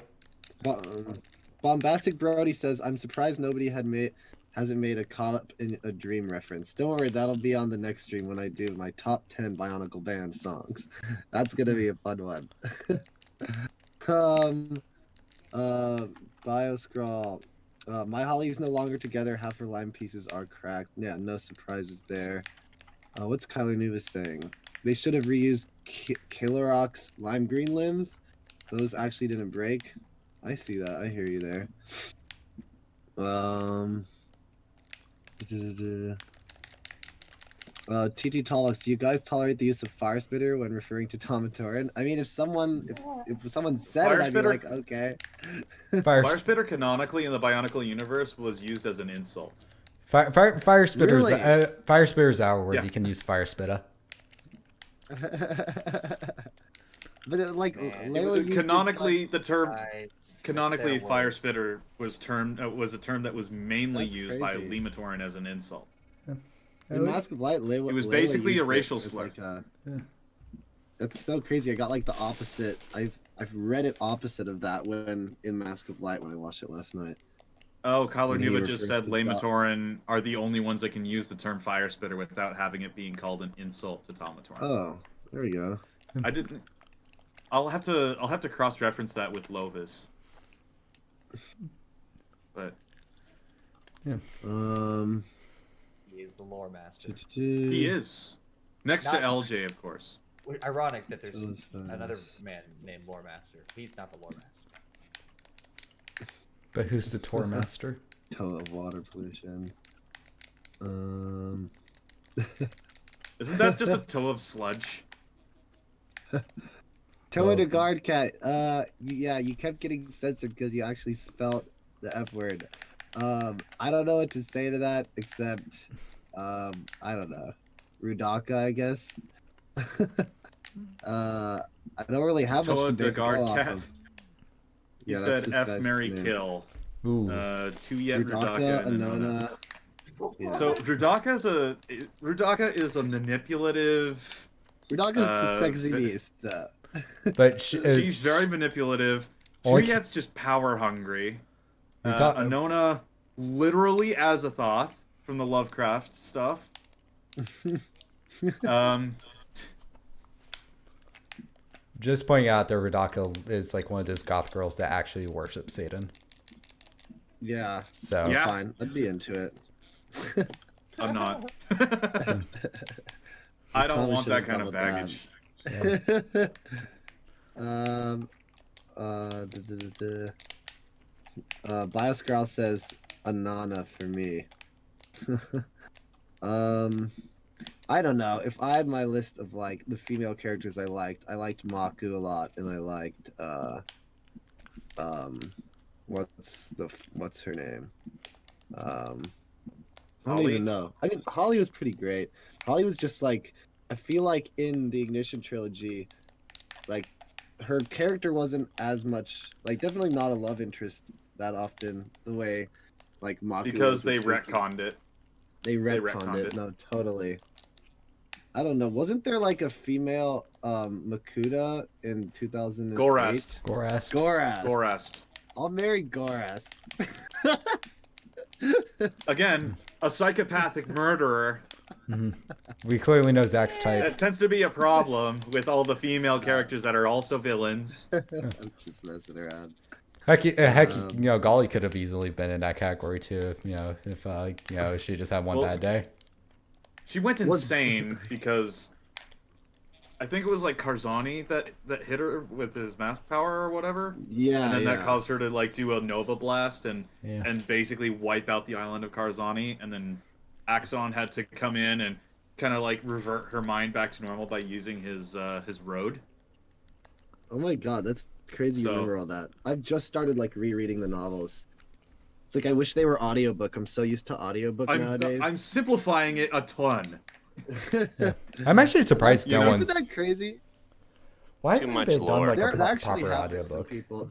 Bombastic Brody says, "I'm surprised nobody hasn't made a caught up in a dream reference. Don't worry, that'll be on the next stream when I do my top 10 Bionicle Band songs. That's gonna be a fun one." Bioscrawl. My Holly is no longer together. Half her lime pieces are cracked. Yeah, no surprises there. What's Kyler Nouveau saying? They should have reused Killerrock's lime green limbs. Those actually didn't break. I see that. I hear you there. TT Tallbox, do you guys tolerate the use of Fire Spitter when referring to Tomatoran? I mean, if someone said Fire it, I'd be Spitter? like, okay. Fire Spitter canonically in the Bionicle universe was used as an insult. Fire Spitter's Really? Fire Spitter's our word. Yeah. You can use Fire Spitter. But like, Leo used it, Canonically, the term Guys, canonically fair Fire word. Spitter was a term that was mainly That's used by crazy. Lematoran as an insult. in Mask of Light, Lewa, It was Lewa basically a used it racial as, slur. Like, That's so crazy. I got like the opposite. I've read it opposite of that when in Mask of Light when I watched it last night. Oh, Kyler When he Nuva just refers said to Lematoran are the only ones that can use the term Fire Spitter without having it being called an insult to Tomatoran. Oh, there we go. I didn't. I'll have to cross-reference that with Lovis. But He is the lore master. he is next to Not- LJ, of course. Ironic that there's Those another things. man named lore master. He's not the lore master. But who's the Tour Master? Toe of water pollution. Isn't that just a toe of sludge? Toe in a Okay. guard cat. Yeah, you kept getting censored because you actually spelled the F word. I don't know what to say to that except, I don't know, Rudaka, I guess. I don't really have much Toa to de go guard off cat. of. He Yeah, said that's this F guy's Mary name. Kill. Ooh. Two yet Rudaka, Rudaka and Anona. Yeah. So Rudaka is a manipulative. Rudaka's a sexy but- beast. But She's very manipulative. Only- Tuyet's just power hungry. Ruda- Anona literally Azathoth from the Lovecraft stuff. Just pointing out that Radaka is like one of those goth girls that actually worship Satan. Yeah, So Yeah. fine. I'd be into it. I'm not. I don't Probably want that should've kind of gone with baggage. Bioscrowl says Anana for me. I don't know. If I had my list of like the female characters I liked Maku a lot, and I liked what's her name? I don't Holly? even know. I mean, Holly was pretty great. Holly was just like, I feel like in the Ignition trilogy, like her character wasn't as much, like definitely not a love interest that often the way like Maku Because was they with Yuki. retconned it. They retconned retconned it. it. No, totally. I don't know. Wasn't there like a female Makuta in 2008? Gorast. Gorast. Gorast. Gorast. I'll marry Gorast. Again, a psychopathic murderer. We clearly know Zach's type. That tends to be a problem with all the female characters that are also villains. I'm just messing around. Heck, you know, Golly could have easily been in that category too, if she just had one Well, bad day. She went insane because I think it was like Karzani that hit her with his mass power or whatever. Yeah, And then yeah. that caused her to like do a Nova Blast and Yeah. basically wipe out the island of Karzani, and then Axon had to come in and kind of like revert her mind back to normal by using his road. Oh my god, that's crazy you So- remember all that. I've just started like rereading the novels. It's like I wish they were audiobook. I'm so used to audiobook nowadays. I'm simplifying it a ton. I'm actually surprised You no know, one's. Isn't that crazy? Why Too hasn't much it been done lore. like There a actually proper have been some audiobook? people.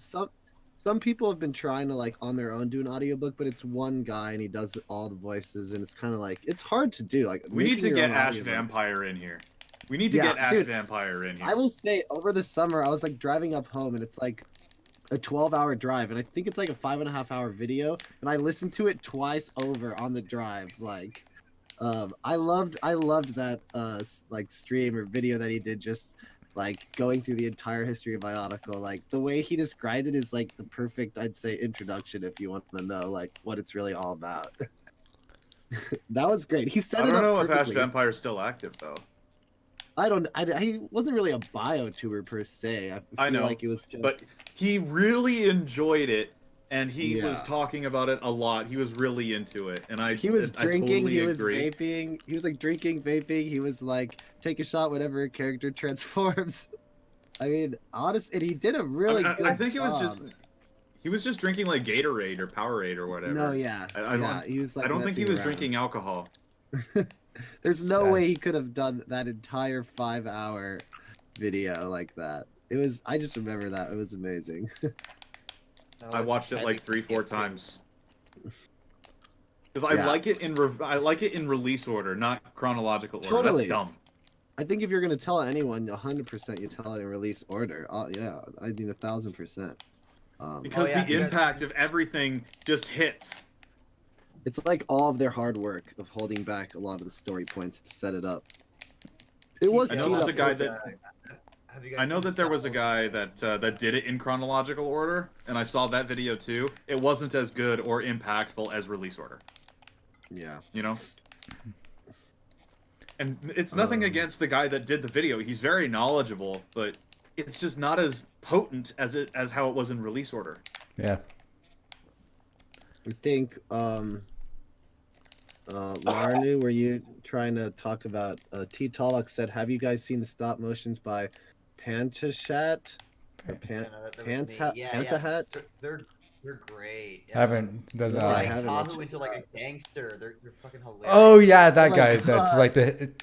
Some people have been trying to like on their own do an audiobook, but it's one guy and he does all the voices, and it's kind of like it's hard to do. Like We need making to your get own Ash audiobook. Vampire in here. We need to Yeah, get Ash dude, Vampire in here. I will say over the summer I was like driving up home and it's like a 12-hour drive, and I think it's like a 5.5-hour video, and I listened to it twice over on the drive. Like, I loved that like stream or video that he did, just like going through the entire history of Bionicle. Like the way he described it is like the perfect, I'd say, introduction if you want to know like what it's really all about. That was great. He set I it don't up know if Ash perfectly. Vampire's still active though. He wasn't really a bio tuber per se. I I feel know, like it was just but he really enjoyed it, and he was Yeah. talking about it a lot. He was really into it, and he was I drinking, totally he was agree. vaping, he was like drinking, vaping, he was like take a shot whenever a character transforms. I mean, honest, and he did a really good I think it was job. just he was just drinking like Gatorade or Powerade or whatever. No, yeah, I yeah, he was like I don't think he messing was around. drinking alcohol. There's no Sad. way he could have done that entire 5-hour video like that. It was. I just remember that it was amazing. I watched it like 3-4 times. Because I Yeah. like it in release order, not chronological order. Totally. That's dumb. I think if you're gonna tell anyone, 100% you tell it in release order. Yeah, I mean 1,000%. Because yeah, the you guys- impact of everything just hits. It's like all of their hard work of holding back a lot of the story points to set it up. It was. I know teed there's up a guy perfect. that Have you guys I know seen that there was a Saul? guy that did it in chronological order, and I saw that video too. It wasn't as good or impactful as release order. Yeah. You know. And it's nothing against the guy that did the video. He's very knowledgeable, but it's just not as potent as how it was in release order. Yeah. I think Larnu, were you trying to talk about T Talok said, have you guys seen the stop motions by Pantashat? Or Yeah, no, that was Pants me. Hat? Yeah, Pants yeah. a Hat? They're great. I haven't. Doesn't. No, I Like haven't Tahu actually. into like a gangster. They're fucking hilarious. Oh yeah, that my guy. That's God. like the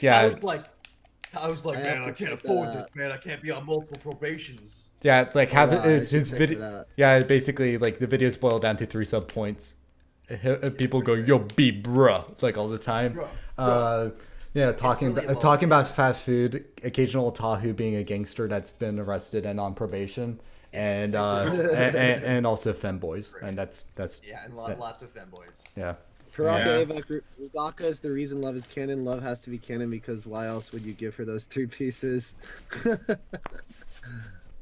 I was like, I man, have I to can't check that afford out. this, man. I can't be on multiple probations. yeah. It's like have Yeah, I should his check video. it out. Yeah, basically like the videos boil down to 3 sub points. People go, "Yo, beat bruh," like all the time. Bruh. Yeah, talking really low. talking about fast food. Occasional Tahu being a gangster that's been arrested and on probation, and and also femboys, and that's Yeah, and that- lots of femboys. yeah. Karaka Yeah. Ava Rudaka is the reason love is canon. Love has to be canon because why else would you give her those 3 pieces?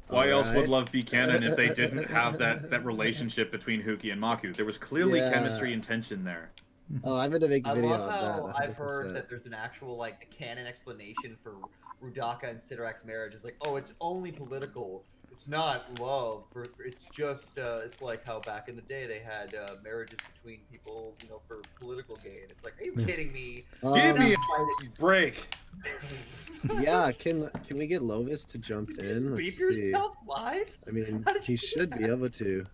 Why else would Alright. love be canon if they didn't have that relationship between Huki and Maku? There was clearly Yeah. chemistry and tension there. Oh, I'm gonna make a I video love on how that. I've heard 100%. that there's an actual like canon explanation for Rudaka and Sidorak's marriage. It's like, oh, it's only political. It's not love. It's just it's like how back in the day they had marriages between people, you know, for political gain. It's like, are you kidding me? Give me That's a break. Yeah, can we get Lovis to jump Just in? beep Let's see. yourself live. I mean, How did he you do should be that? able to.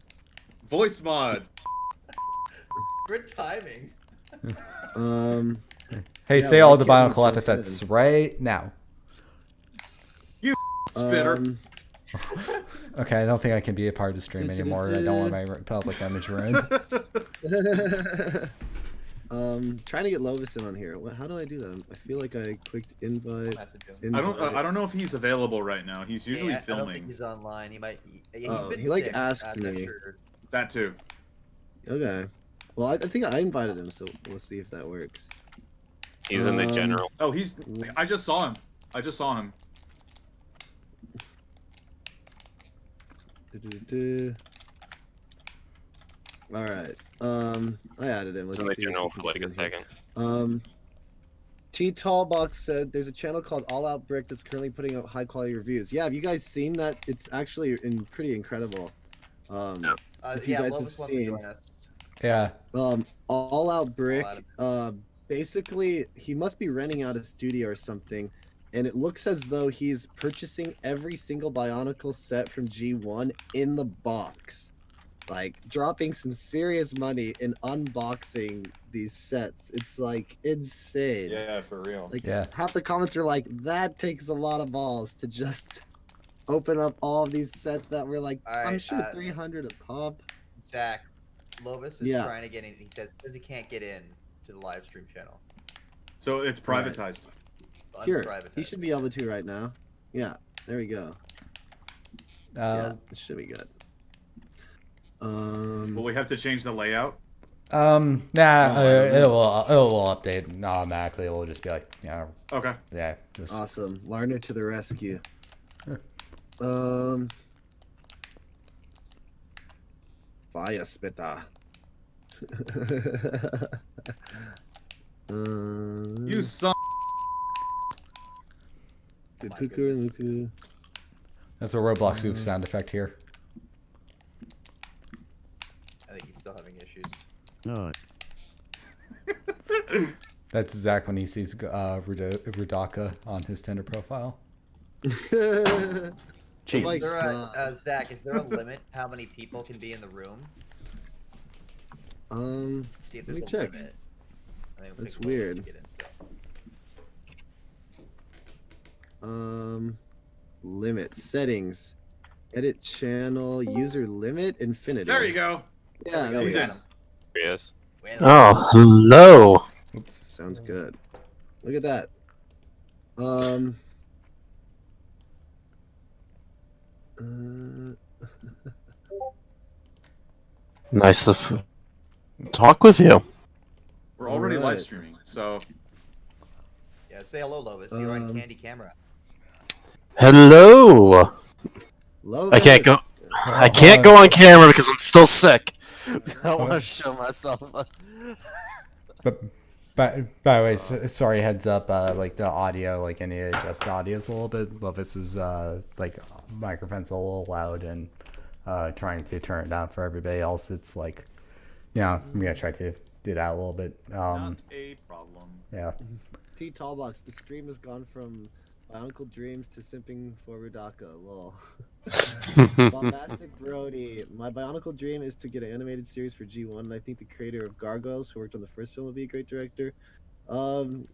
Voice mod. Good timing. Hey, Yeah, say why all the can't we Bionicle jump epithets in? right now. Spitter. Okay, I don't think I can be a part of the stream anymore. I don't want my public image ruined. Trying to get Lovis in on here. How do I do that? I feel like I clicked invite. Message him. I don't know if he's available right now. He's usually Yeah, I don't think filming. he's online. He might. He's Oh, been he, like, sick. asked I'm not me. sure. That too. Okay. Well, I think I invited him, so we'll see if that works. He's in the Um, general. Oh, I just saw him. All right. I added him. Let's He's in the see if general he for can like get a in here. second. T Tallbox said there's a channel called All Out Brick that's currently putting out high quality reviews. Yeah, have you guys seen that? It's actually pretty incredible. No. If you Yeah, guys Lovis have wants to seen- join us. Yeah. All Out Brick. All Basically, he must be renting out a studio or something, and it looks as though he's purchasing every single Bionicle set from G1 in the box. Like dropping some serious money in unboxing these sets. It's like insane. Yeah, for real. Like Yeah. half the comments are like, that takes a lot of balls to just open up all of these sets that were like, All right, I'm sure 300 a pop. Zach, Lovis is Yeah. trying to get in. He says he can't get in to the live stream channel. So it's privatized. Here, he Unprivatized. should be able to right now. Yeah, there we go. Yeah, it should be good. Will we have to change the layout? Nah, it will update automatically. It will just be like, Okay. yeah. Just... Awesome. Larner to the rescue. Via Spita. You son. That's a Roblox oof sound effect here. I think he's still having issues. No. That's Zach when he sees Rudaka on his Tinder profile. Oh my Is there God. Zach, is there a limit how many people can be in the room? See if let there's me a check. limit. I think it'll That's take Lovis to weird. get in still. Limit settings, edit channel, user limit, infinity. There you go. Yeah, There we He's go, in. we got him. Yes. Wait, Oh, hello. Oops. sounds good. Look at that. Nice to talk with you. We're already Alright. live streaming, so Yeah, say hello, Lovis. You're on Candy Camera. Hello. Lovis. I can't go. I can't go on camera because I'm still sick. I don't want to show myself. But by the way, sorry, heads up. Like the audio, like any adjust audio is a little bit. Lovis's like microphone's a little loud, and trying to turn it down for everybody else. It's like, I'm gonna try to do that a little bit. not a problem. Yeah. T Tallbox, the stream has gone from Bionicle Dreams to simping for Rudaka. Lol. Bombastic Brody. My Bionicle Dream is to get an animated series for G1, and I think the creator of Gargoyles, who worked on the first film, would be a great director.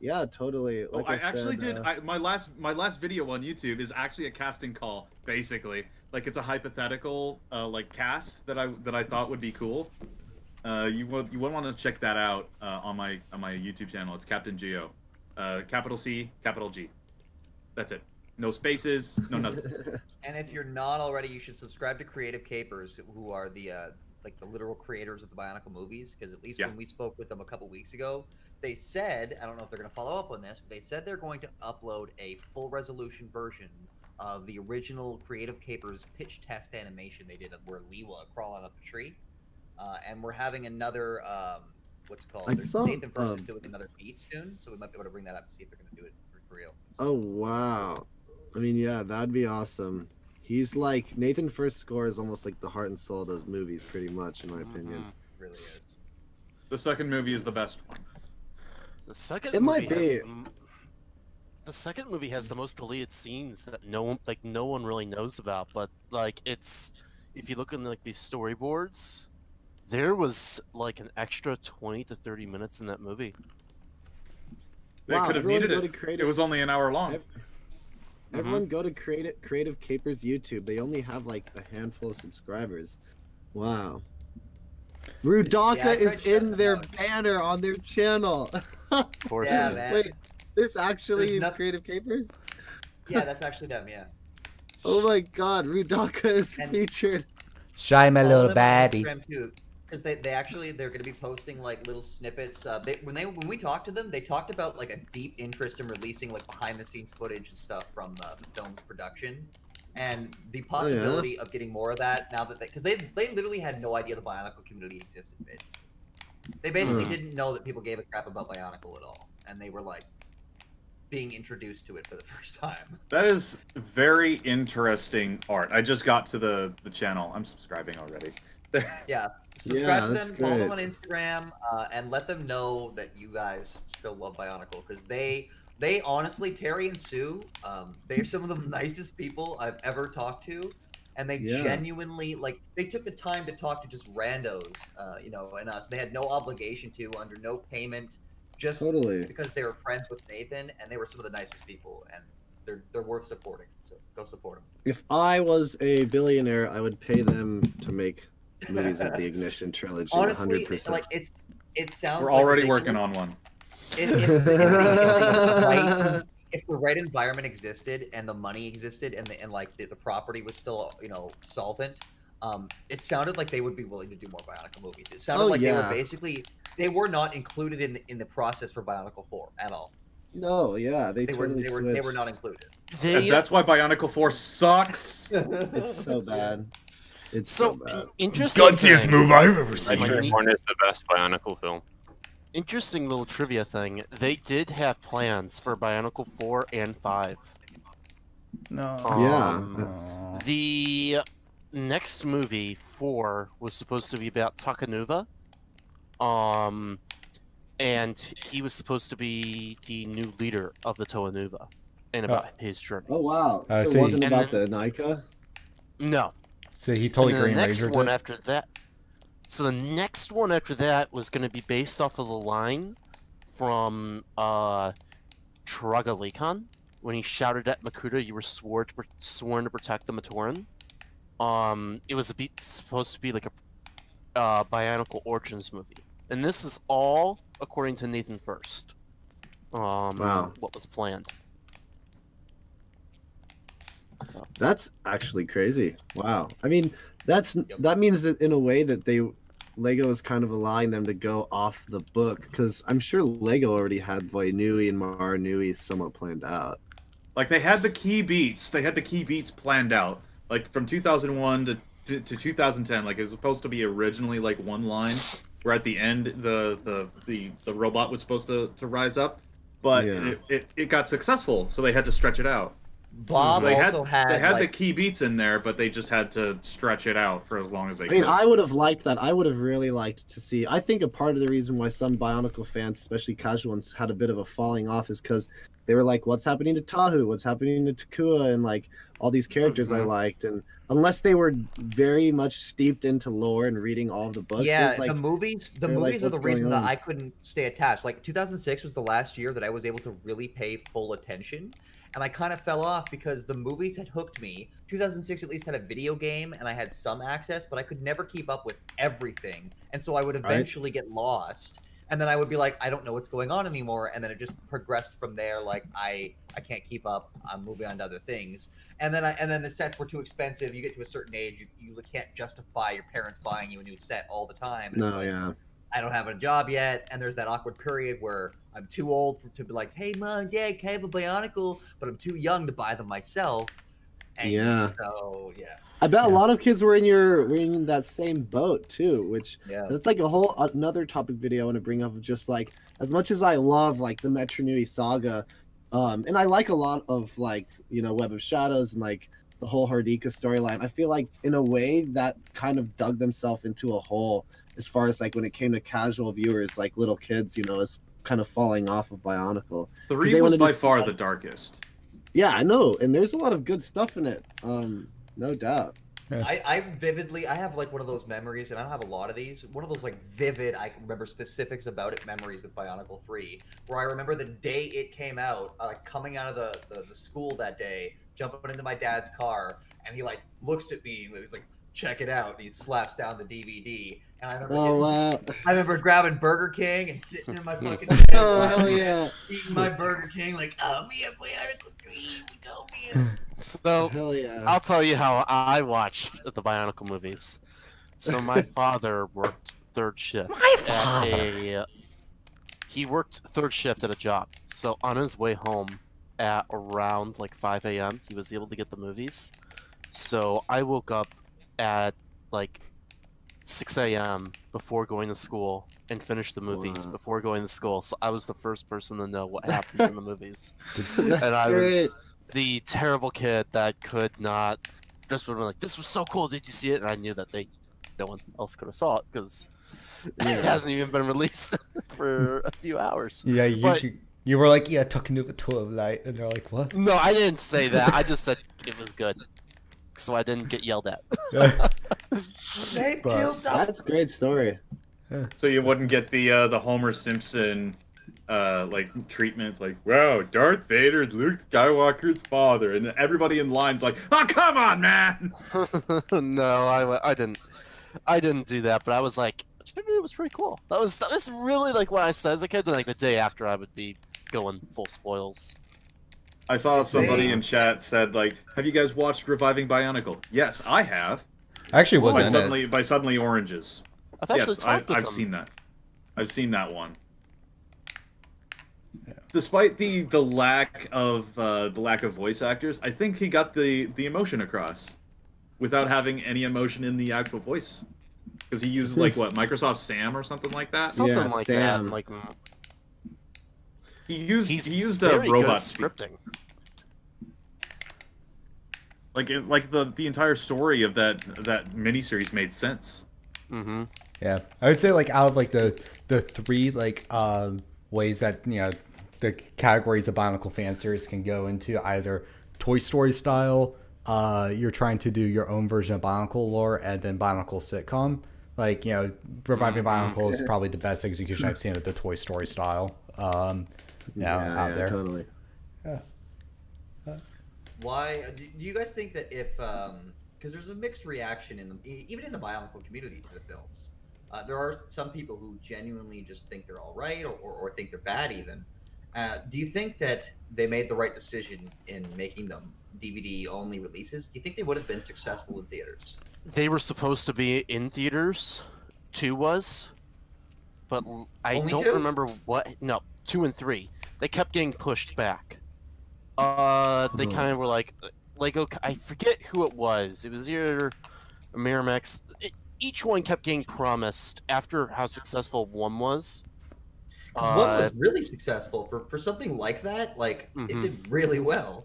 Yeah, totally. Like I actually said, did. My last video on YouTube is actually a casting call, basically. Like it's a hypothetical like cast that I thought would be cool. You would want to check that out on my YouTube channel. It's Captain Geo, capital C, capital G. That's it. No spaces, no nothing. And if you're not already, you should subscribe to Creative Capers, who are the like the literal creators of the Bionicle movies. Because at least when we spoke with them a couple weeks ago, they said, I don't know if they're going to follow up on this, but they said they're going to upload a full resolution version of the original Creative Capers pitch test animation they did where Liwa crawling up a tree. And we're having another what's it called? Nathan First is doing another beat soon, so we might be able to bring that up and see if they're going to do it for real. Oh wow. I mean, yeah, that'd be awesome. He's like Nathan First score is almost like the heart and soul of those movies, pretty much, in my opinion. It really is. The second movie is the best one. The second It movie might be. The second movie has the most deleted scenes that no one really knows about. But like, it's if you look in like these storyboards, there was like an extra 20 to 30 minutes in that movie. They Wow, could have everyone needed go it. to Creative- It was only an hour long. Everyone go to Creative Capers YouTube. They only have like a handful of subscribers. Wow. Rudaka Yeah, I tried is shutting in them their out. banner on their channel. Of course, Yeah, it is. man. Wait, this actually There's is noth- Creative Capers? Yeah, that's actually them. Yeah. Oh my God, Rudaka is And- featured. Shy my Follow little them on baddie. Instagram, too, because they're going to be posting like little snippets. When we talked to them, they talked about like a deep interest in releasing like behind the scenes footage and stuff from the film's production, and the possibility of getting more of that now that because they literally had no idea the Bionicle community existed. They basically didn't know that people gave a crap about Bionicle at all, and they were like being introduced to it for the first time. That is very interesting art. I just got to the channel. I'm subscribing already. Yeah, subscribe to that's them, follow them on great. Instagram, and let them know that you guys still love Bionicle because they honestly, Terry and Sue, they're some of the nicest people I've ever talked to, and they genuinely like they took the time to talk to just randos, and us. They had no obligation to, under no payment, just Totally. because they were friends with Nathan, and they were some of the nicest people. And they're worth supporting. So go support them. If I was a billionaire, I would pay them to make movies of the Ignition trilogy. Honestly, 100%. like it sounds. We're like already ridiculous. working on one. If the right environment existed and the money existed and the property was still solvent, it sounded like they would be willing to do more Bionicle movies. It sounded like they were not included in the process for Bionicle 4 at all. No, yeah, they were switched. not included. And that's why Bionicle 4 sucks. It's so bad. It's so bad. Interesting. Gutsiest move I've ever seen. Born is the best Bionicle film. Interesting little trivia thing. They did have plans for Bionicle 4 and 5. No. The next movie, 4, was supposed to be about Takanuva. And he was supposed to be the new leader of the Toa Nuva and about his journey. Oh, wow. So so it wasn't about the Nika? No. So he totally And then Green the next Rangered one it? after that. So the next one after that was going to be based off of the line from Tragalikon when he shouted at Makuta, "You were sworn to protect the Matoran." It was supposed to be like a Bionicle Origins movie, and this is all according to Nathan First. Wow. What was planned? So. That's actually crazy. Wow. I mean, that means that in a way that Lego is kind of allowing them to go off the book, because I'm sure Lego already had Voinui and Mara Nui somewhat planned out. Like they had the key beats. They had the key beats planned out. Like from 2001 to 2010. Like it was supposed to be originally like one line, where at the end the robot was supposed to rise up, but it got successful, so they had to stretch it out. Bob They also had the key beats in there, but they just had to stretch it out for as long as they could. I mean, I would have liked that. I would have really liked to see. I think a part of the reason why some Bionicle fans, especially casual ones, had a bit of a falling off is because they were like, "What's happening to Tahu? What's happening to Takua?" And like all these characters I liked, and unless they were very much steeped into lore and reading all of the books, yeah, like, the movies are the reason that I couldn't stay attached. Like 2006 was the last year that I was able to really pay full attention. And I kind of fell off because the movies had hooked me. 2006 at least had a video game, and I had some access, but I could never keep up with everything. And so I would eventually get lost. And then I would be like, I don't know what's going on anymore. And then it just progressed from there. Like, I can't keep up. I'm moving on to other things. And then the sets were too expensive. You get to a certain age, you can't justify your parents buying you a new set all the time. And it's like, I don't have a job yet, and there's that awkward period where I'm too old to be like, "Hey, Mom, Dad, can I have a Bionicle?" But I'm too young to buy them myself. And so I bet a lot of kids were in that same boat too, which that's like a whole another topic video I want to bring up of just like as much as I love like the Metro Nui saga, and I like a lot of like Web of Shadows and like the whole Hardika storyline. I feel like in a way that kind of dug themselves into a hole. As far as like when it came to casual viewers, like little kids, is kind of falling off of Bionicle. 3 was by far the darkest. Yeah, I know, and there's a lot of good stuff in it. No doubt. Yeah. I have like one of those memories, and I don't have a lot of these. One of those like vivid, I can remember specifics about it memories with Bionicle 3, where I remember the day it came out, coming out of the school that day, jumping into my dad's car, and he like looks at me and he's like, "Check it out," and he slaps down the DVD. And I remember grabbing Burger King and sitting in my fucking hell yeah, eating my Burger King like, "Oh, we have Bionicle 3, we go, man." So hell yeah. I'll tell you how I watched the Bionicle movies. So my father worked third shift. He worked third shift at a job. So on his way home at around like 5 a.m., he was able to get the movies. So I woke up at like 6 a.m. before going to school and finished the movies before going to school. So I was the first person to know what happened in the movies. And I was the terrible kid that could not just be like, "This was so cool, did you see it?" And I knew that no one else could have saw it because it hasn't even been released for a few hours. Yeah, you were like, "Yeah, Takanuva to a light," and they're like, "What?" No, I didn't say that. I just said it was good, so I didn't get yelled at. That's a great story. So you wouldn't get the Homer Simpson like treatments, like, wow, Darth Vader is Luke Skywalker's father, and everybody in line's like, oh, come on, man. No, I didn't do that, but I was like, it was pretty cool. That was really like what I said as a kid. And like the day after, I would be going full spoils. I saw somebody Same. in chat said, like, have you guys watched Reviving Bionicle? Yes, I have. I actually By wasn't in it. Suddenly Oranges. I've actually Yes, talked with I've them. seen that. I've seen that one. Despite the lack of voice actors, I think he got the emotion across without having any emotion in the actual voice, because he uses like what, Microsoft Sam or something like that. Something Yeah, like Sam. that. Like He used a very good at robot scripting. like the entire story of that miniseries made sense. Mm-hmm. Yeah, I would say like out of like the three like ways that the categories of Bionicle fan series can go into, either Toy Story style, you're trying to do your own version of Bionicle lore, and then Bionicle sitcom. Like Reviving Bionicle is probably the best execution I've seen of the Toy Story style. Out there. Totally. Why do you guys think that if because there's a mixed reaction even in the Bionicle community to the films, there are some people who genuinely just think they're all right or think they're bad even. Do you think that they made the right decision in making them DVD only releases? Do you think they would have been successful in theaters? They were supposed to be in theaters. 2 was, but I Only don't 2? remember what. No, 2 and 3. They kept getting pushed back. They kind of were like, I forget who it was. It was either Miramax. Each one kept getting promised after how successful 1 was. 'Cause one was really successful for something like that. Like it did really well.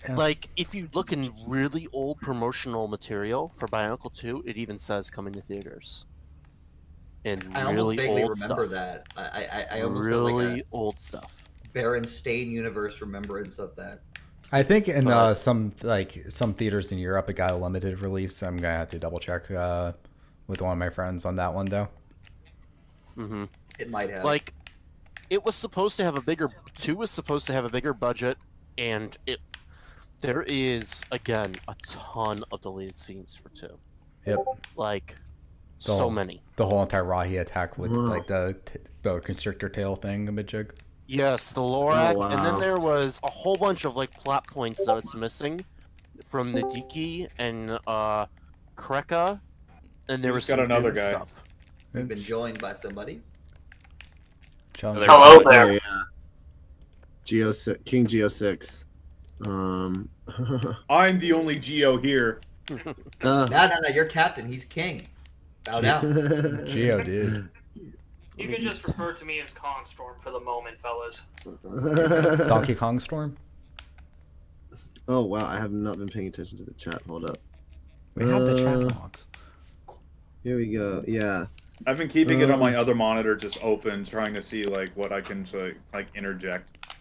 Like, if you look in really old promotional material for Bionicle 2, it even says coming to theaters. And I almost really vaguely old remember stuff. that. I almost Really have like old stuff. a Berenstain universe remembrance of that. I think in some theaters in Europe it got a limited release. I'm gonna have to double check with one of my friends on that one though. Mm-hmm. It might have. Like, it was supposed to have a bigger. 2 was supposed to have a bigger budget, and there is again a ton of deleted scenes for 2. Yep. Like, The so whole- many. The whole entire Rahi attack with like the constrictor tail thing, a midjig. Yes, the Lorac, Oh, and then wow. there was a whole bunch of like plot points that it's missing from Nadiki and Kreka, and there was got some another good guy. stuff. We've been joined by somebody. Challenge. Hello Oh there. yeah. King Geo6. I'm the only Geo here. No, you're captain. He's king. Bow down. Geo, dude. You can just refer to me as Constorm for the moment, fellas. Donkey Kong Storm. Oh wow, I have not been paying attention to the chat. Hold up. We have the chat logs. Here we go. Yeah. I've been keeping it on my other monitor just open, trying to see like what I can like interject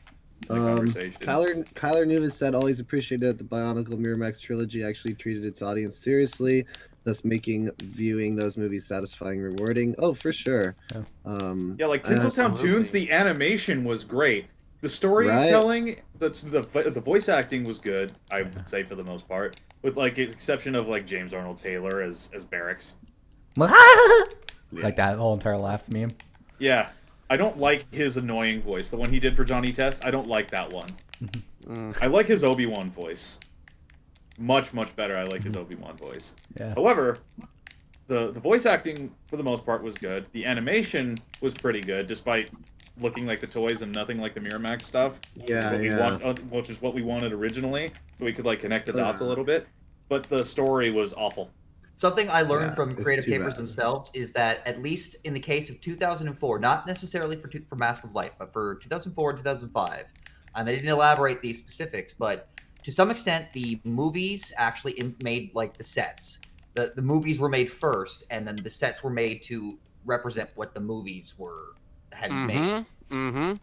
in the conversation. Kyler Nuvis said always appreciated that the Bionicle Miramax trilogy actually treated its audience seriously, thus making viewing those movies satisfying and rewarding. Oh, for sure. Yeah. Yeah, like Tinseltown Absolutely. Toons, the animation was great. The storytelling, the voice acting was good, I would say for the most part, with like the exception of like James Arnold Taylor as Barracks. Like that whole entire laugh meme. Yeah, I don't like his annoying voice. The one he did for Johnny Test, I don't like that one. I like his Obi-Wan voice. Much better. I like his Obi-Wan voice. Yeah. However, the voice acting for the most part was good. The animation was pretty good, despite looking like the toys and nothing like the Miramax stuff. Yeah, Which is what we wanted originally, so we could like connect the dots a little bit. But the story was awful. Something I learned Yeah, from it's Creative too Papers bad. themselves is that at least in the case of 2004, not necessarily for Mask of Light, but for 2004 and 2005, and they didn't elaborate these specifics, but to some extent, the movies actually made like the sets. The movies were made first, and then the sets were made to represent what the movies had made. Mm-hmm.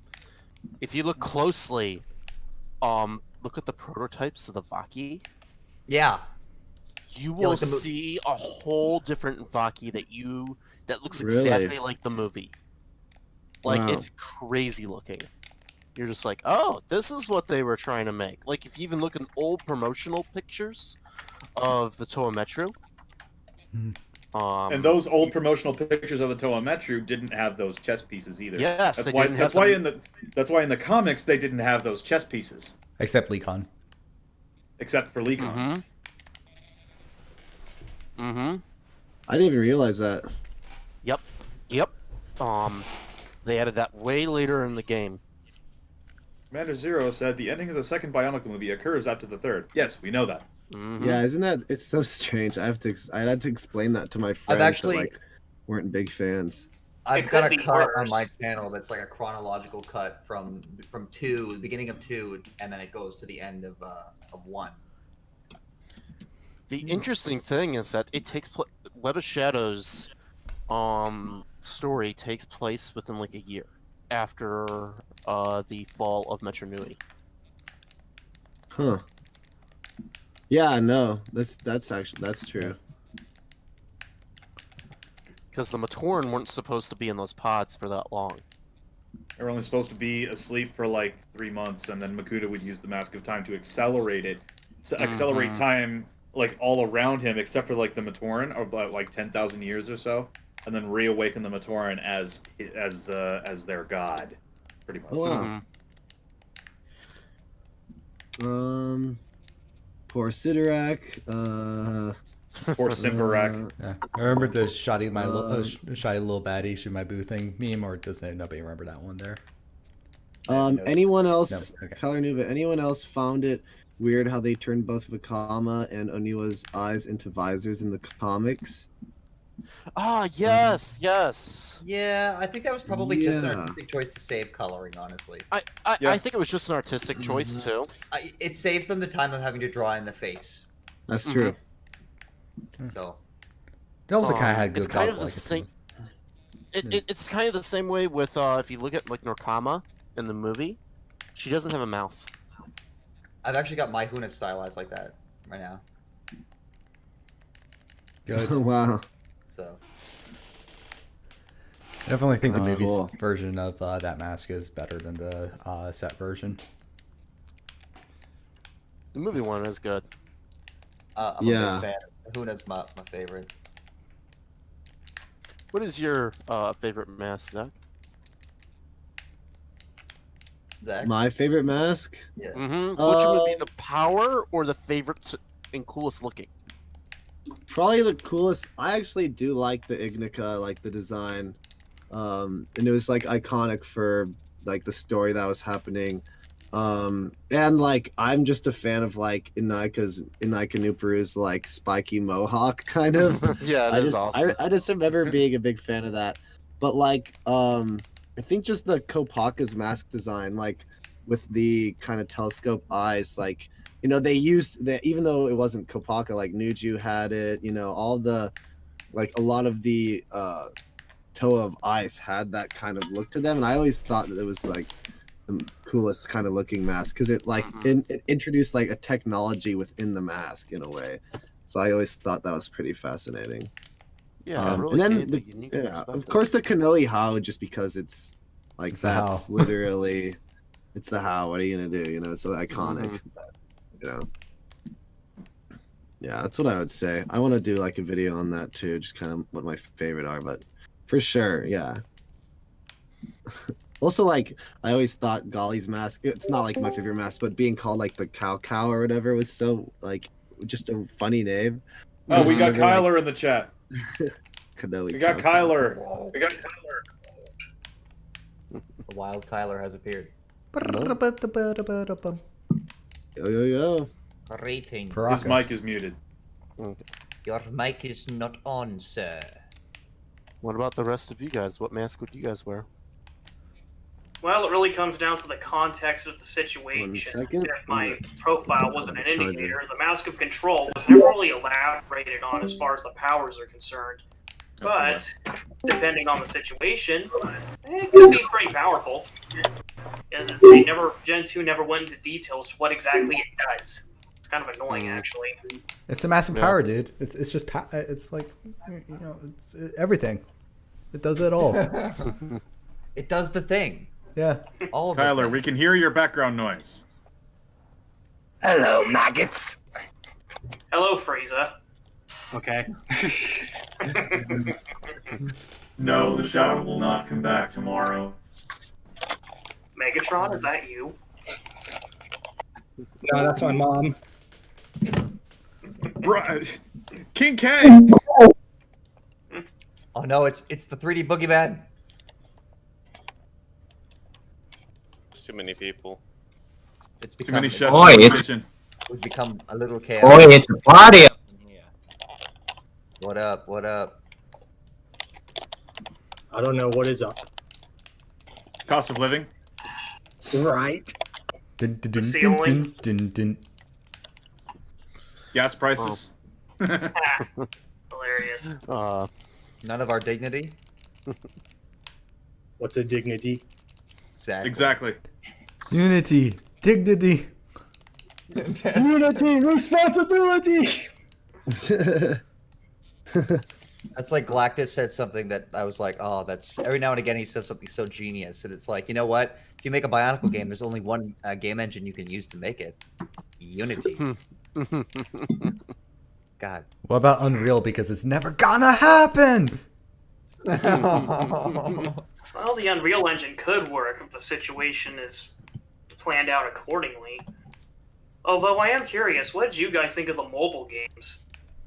If you look closely, look at the prototypes of the Vaki. Yeah, You will like the mo- see a whole different Vaki that looks Really? exactly like the movie. Like Wow. it's crazy looking. You're just like, oh, this is what they were trying to make. Like if you even look at old promotional pictures of the Toa Metro. And those old promotional pictures of the Toa Metro didn't have those chess pieces either. Yes, that's they why. didn't That's have why them. in the comics they didn't have those chess pieces, Except Lecon. except for Lecon. I didn't even realize that. Yep. They added that way later in the game. Commander Zero said the ending of the second Bionicle movie occurs after the third. Yes, we know that. Yeah, isn't that? It's so strange. I had to explain that to my friends actually- that like weren't big fans. I've It got a could be cut on worse. my channel that's like a chronological cut from two, the beginning of 2, and then it goes to the end of 1. The interesting thing is that it takes Web of Shadows story takes place within like a year after the fall of Metro Nui. Huh. Yeah, no, that's true. Because the Matoran weren't supposed to be in those pods for that long. They were only supposed to be asleep for like 3 months, and then Makuta would use the Mask of Time to accelerate it, accelerate time like all around him, except for like the Matoran, or about like 10,000 years or so, and then reawaken the Matoran as their god, pretty much. Oh wow. Poor Sidorak. Poor Simbarak. Yeah. I remember the shoddy little baddie shoot my boo thing meme, or does nobody remember that one there? Anyone else? No, okay. Color Nouveau. Anyone else found it weird how they turned both Vakama and Oniwa's eyes into visors in the comics? Ah, yes. Yeah, I think that was probably just an Yeah. artistic choice to save coloring, honestly. I think it was just an artistic choice too. It saves them the time of having to draw in the face. That's true. So, They also kind of had good. It's kind of like, the same. It's kind of the same way with if you look at like Norkama in the movie, she doesn't have a mouth. I've actually got my Huna stylized like that right now. Good. Wow. So, I definitely think the That's movie's cool. version of that mask is better than the set version. The movie one is good. I'm Yeah. a big fan. Huna's my favorite. What is your favorite mask, Zach? Zach? My favorite mask? Yeah. Which would be the power or the favorite and coolest looking? Probably the coolest. I actually do like the Ignica, like the design. And it was like iconic for like the story that was happening. And like I'm just a fan of like Inaika Nuperu's like spiky mohawk kind of. Yeah, I it is just awesome. I just remember being a big fan of that. But like I think just the Kopaka's mask design, like with the kind of telescope eyes, like you know, they used that even though it wasn't Kopaka, like Nuju had it, you know, all the like a lot of the Toa of Ice had that kind of look to them, and I always thought that it was like the coolest kind of looking mask because it like it introduced like a technology within the mask in a way. So I always thought that was pretty fascinating. Yeah, it and really then gave the, a unique yeah, of perspective. course the Kanoe How, just because it's like It's the that's How. literally it's the How. What are you gonna do? You know, it's so iconic. Mm-hmm. You know. Yeah, that's what I would say. I want to do like a video on that too, just kind of what my favorite are, but for sure, yeah. Also, like I always thought Golly's mask. It's not like my favorite mask, but being called like the cow or whatever was so like just a funny name. Oh, we got Whenever, like, Kyler in the chat. Kanoe We got Cow. Kyler. We got Kyler. The wild Kyler has appeared. Yo yo yo. Rating. His mic is muted. Your mic is not on, sir. What about the rest of you guys? What mask would you guys wear? Well, it really comes down to the context of the situation. 1 second. If my profile wasn't an Charger. indicator, the Mask of Control was never really elaborated on as far as the powers are concerned. But, depending on the situation, it could be pretty powerful. As Gen 2 never went into details to what exactly it does. It's kind of annoying, actually. It's a massive Yeah. power, dude. It's just it's like it's everything. It does it all. It does the thing. Yeah. All of Kyler, it. we can hear your background noise. Hello, maggots. Hello, Frieza. Okay. No, the shadow will not come back tomorrow. Megatron, is that you? No, that's my mom. King K! Oh no, it's the 3D boogeyman. There's too many people. It's Too become many chefs Boy, in the it's- kitchen. we've become a little Boy, chaotic. it's a party up in here. What up? What up? I don't know what is up. Cost of living. Right. Dun, dun, dun, ceiling. dun, dun, dun. Gas prices. Hilarious. None of our dignity. What's a dignity? Exactly. Exactly. Unity, dignity. Unity, responsibility. That's like Galactus said something that I was like, oh, that's every now and again he says something so genius, and it's like, you know what? If you make a Bionicle game, there's only one game engine you can use to make it. Unity. God. What about Unreal? Because it's never gonna happen. Well, the Unreal Engine could work if the situation is planned out accordingly. Although I am curious, what did you guys think of the mobile games?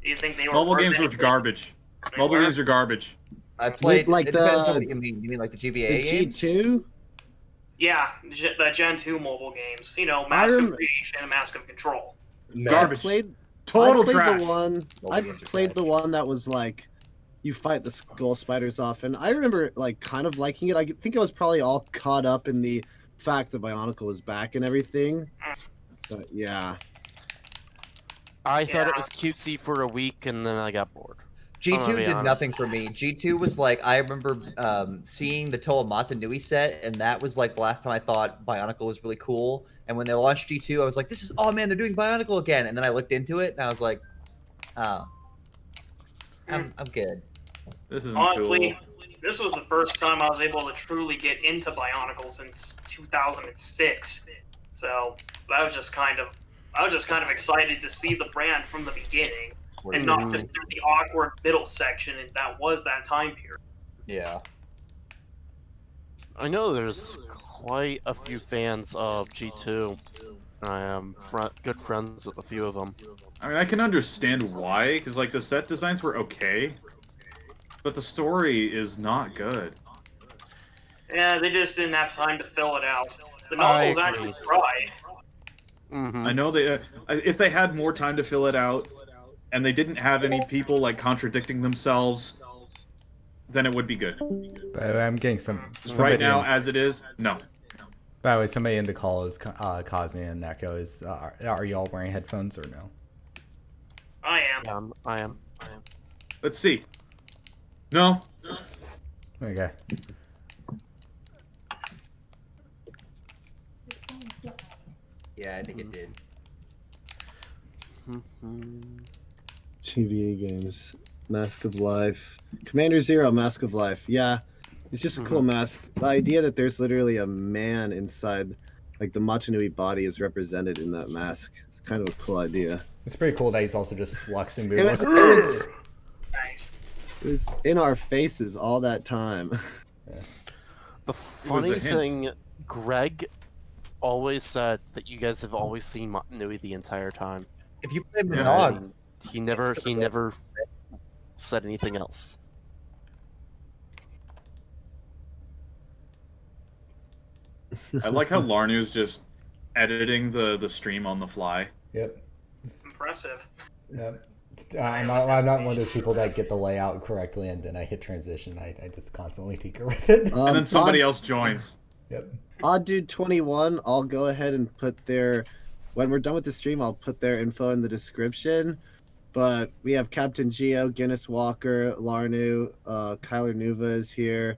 Do you think they were Mobile worth games were anything? garbage. They Mobile were? games are garbage. I played like it depends on the- what you mean. You mean like the GBA The games? G2? Yeah, the Gen 2 mobile games. You know, I Mask of rem- Creation and Mask of Control. Garbage. I played Total I played trash. the one. Mobile I games are played the trash. one that was like, you fight the skull spiders off, and I remember like kind of liking it. I think I was probably all caught up in the fact that Bionicle was back and everything. But yeah, I thought Yeah. it was cutesy for a week, and then I got bored. I'm G2 gonna be did honest. nothing for me. G2 was like, I remember seeing the Toa Matanui set, and that was like the last time I thought Bionicle was really cool. And when they launched G2, I was like, this is, oh man, they're doing Bionicle again. And then I looked into it, and I was like, oh, I'm good. This isn't Honestly, cool. this was the first time I was able to truly get into Bionicle since 2006. So I was just kind of excited to see the brand from the beginning, and not just through the awkward middle section, and that was that time period. Yeah. I know there's quite a few fans of G2. I am good friends with a few of them. I mean, I can understand why, because like the set designs were okay, but the story is not good. Yeah, they just didn't have time to fill it out. The I novels actually agree. tried. I know they, if they had more time to fill it out, and they didn't have any people like contradicting themselves, then it would be good. But I'm getting some. Right somebody now, in- as it is, no. By the way, somebody in the call is causing an echo. Are y'all wearing headphones or no? I am. I am. Let's see. No. Okay. Yeah, I think it did. TVA games, Mask of Life, Commander Zero, Mask of Life. Yeah, it's just a cool mask. The idea that there's literally a man inside, like the Matanui body is represented in that mask. It's kind of a cool idea. It's pretty cool that he's also just flexing. It was, Nice. it was in our faces all that time. The funny hint. thing, Greg always said that you guys have always seen Matanui the entire time. If you play Yeah. Nog, He never said anything else. I like how Larnu's just editing the stream on the fly. Yep. Impressive. Yep. I'm not one of those people that get the layout correctly and then I hit transition. I just constantly tinker with it. And then somebody else joins. Yep. Odd Dude 21, I'll go ahead and put their, when we're done with the stream, I'll put their info in the description. But we have Captain Geo, Guinness Walker, Larnu, Kyler Nuva is here,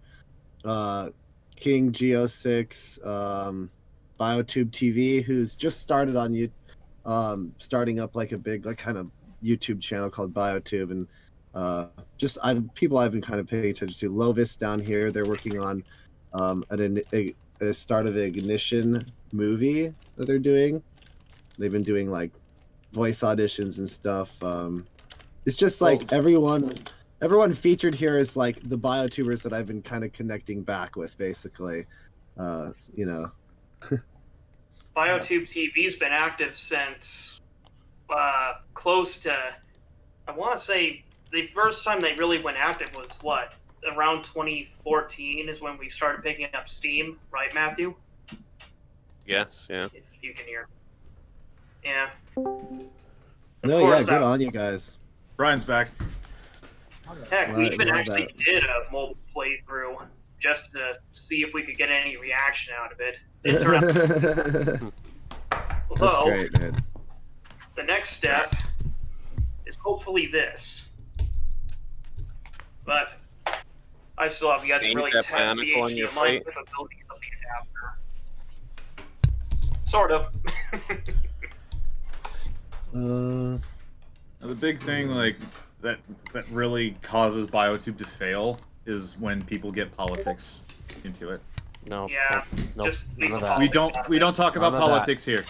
King Geo6, Biotube TV, who's just started on you, starting up like a big like kind of YouTube channel called Biotube, and people I've been kind of paying attention to. Lovis down here, they're working on a start of an Ignition movie that they're doing. They've been doing like voice auditions and stuff. It's just like everyone featured here is like the biotubers that I've been kind of connecting back with, basically. You know. BioTube TV's been active since close to, I want to say, the first time they really went active was what? Around 2014 is when we started picking up steam, right, Matthew? Yes, yeah. If you can hear. Yeah. No, yeah, good on you guys. Brian's back. Heck, we Right, even love actually that. did a mobile playthrough just to see if we could get any reaction out of it. It turned out, That's although, great, man. the next step is hopefully this. But I still have yet to Ain't really that test the Bionicle on your HDMI plate? capabilities of the adapter. Sort of. The big thing like that really causes BioTube to fail is when people get politics into it. No. Yeah, Nope, just none leave of the that. We don't talk about None of that. politics here.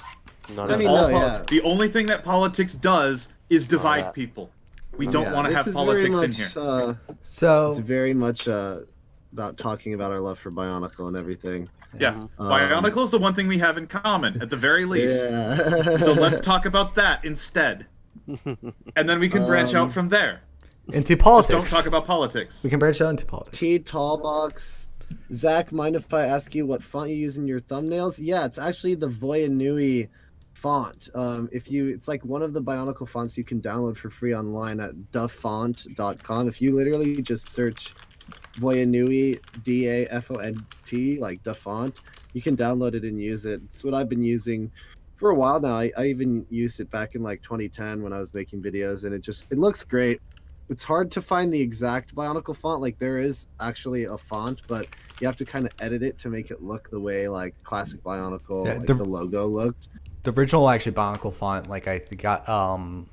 None I of mean, that. no, All yeah. The only thing that politics does is divide that. people. We don't Yeah, want to this have is politics very in much, here. So It's very much about talking about our love for Bionicle and everything. Yeah, Bionicle is the one thing we have in common, at the very least. Yeah. So let's talk about that instead, and then we can branch out from there. into Just politics. don't talk about politics. We can branch out into politics. T Tallbox. Zach, mind if I ask you what font you use in your thumbnails? Yeah, it's actually the Voyanui font. It's like one of the Bionicle fonts you can download for free online at dafont.com. If you literally just search Voyanui, DAFONT, like Dafont, you can download it and use it. It's what I've been using for a while now. I even used it back in like 2010 when I was making videos, and it looks great. It's hard to find the exact Bionicle font. Like there is actually a font, but you have to kind of edit it to make it look the way like classic Bionicle, Yeah, like the- the logo looked. The original actually Bionicle font, like I got,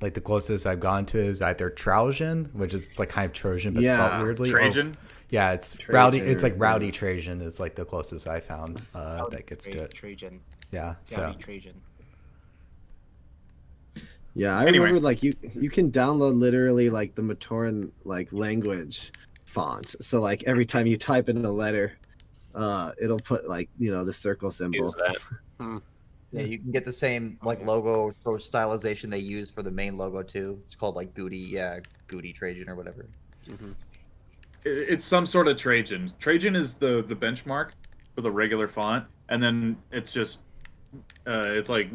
like the closest I've gone to is either Trojan, which is like kind of Trojan, but Yeah, spelled weirdly. Trajan. Yeah, it's Trajan, rowdy. It's like yeah. rowdy Trajan is like the closest I found that gets to it. Trajan. Yeah. So Rowdy Trajan. Yeah, I Anyway. remember like you can download literally like the Matoran like language font. So like every time you type in a letter, it'll put like the circle symbol. Use that. Yeah, you can get the same like logo or stylization they use for the main logo too. It's called like Goody Trajan or whatever. It's some sort of Trajan. Trajan is the benchmark for the regular font, and then it's just it's like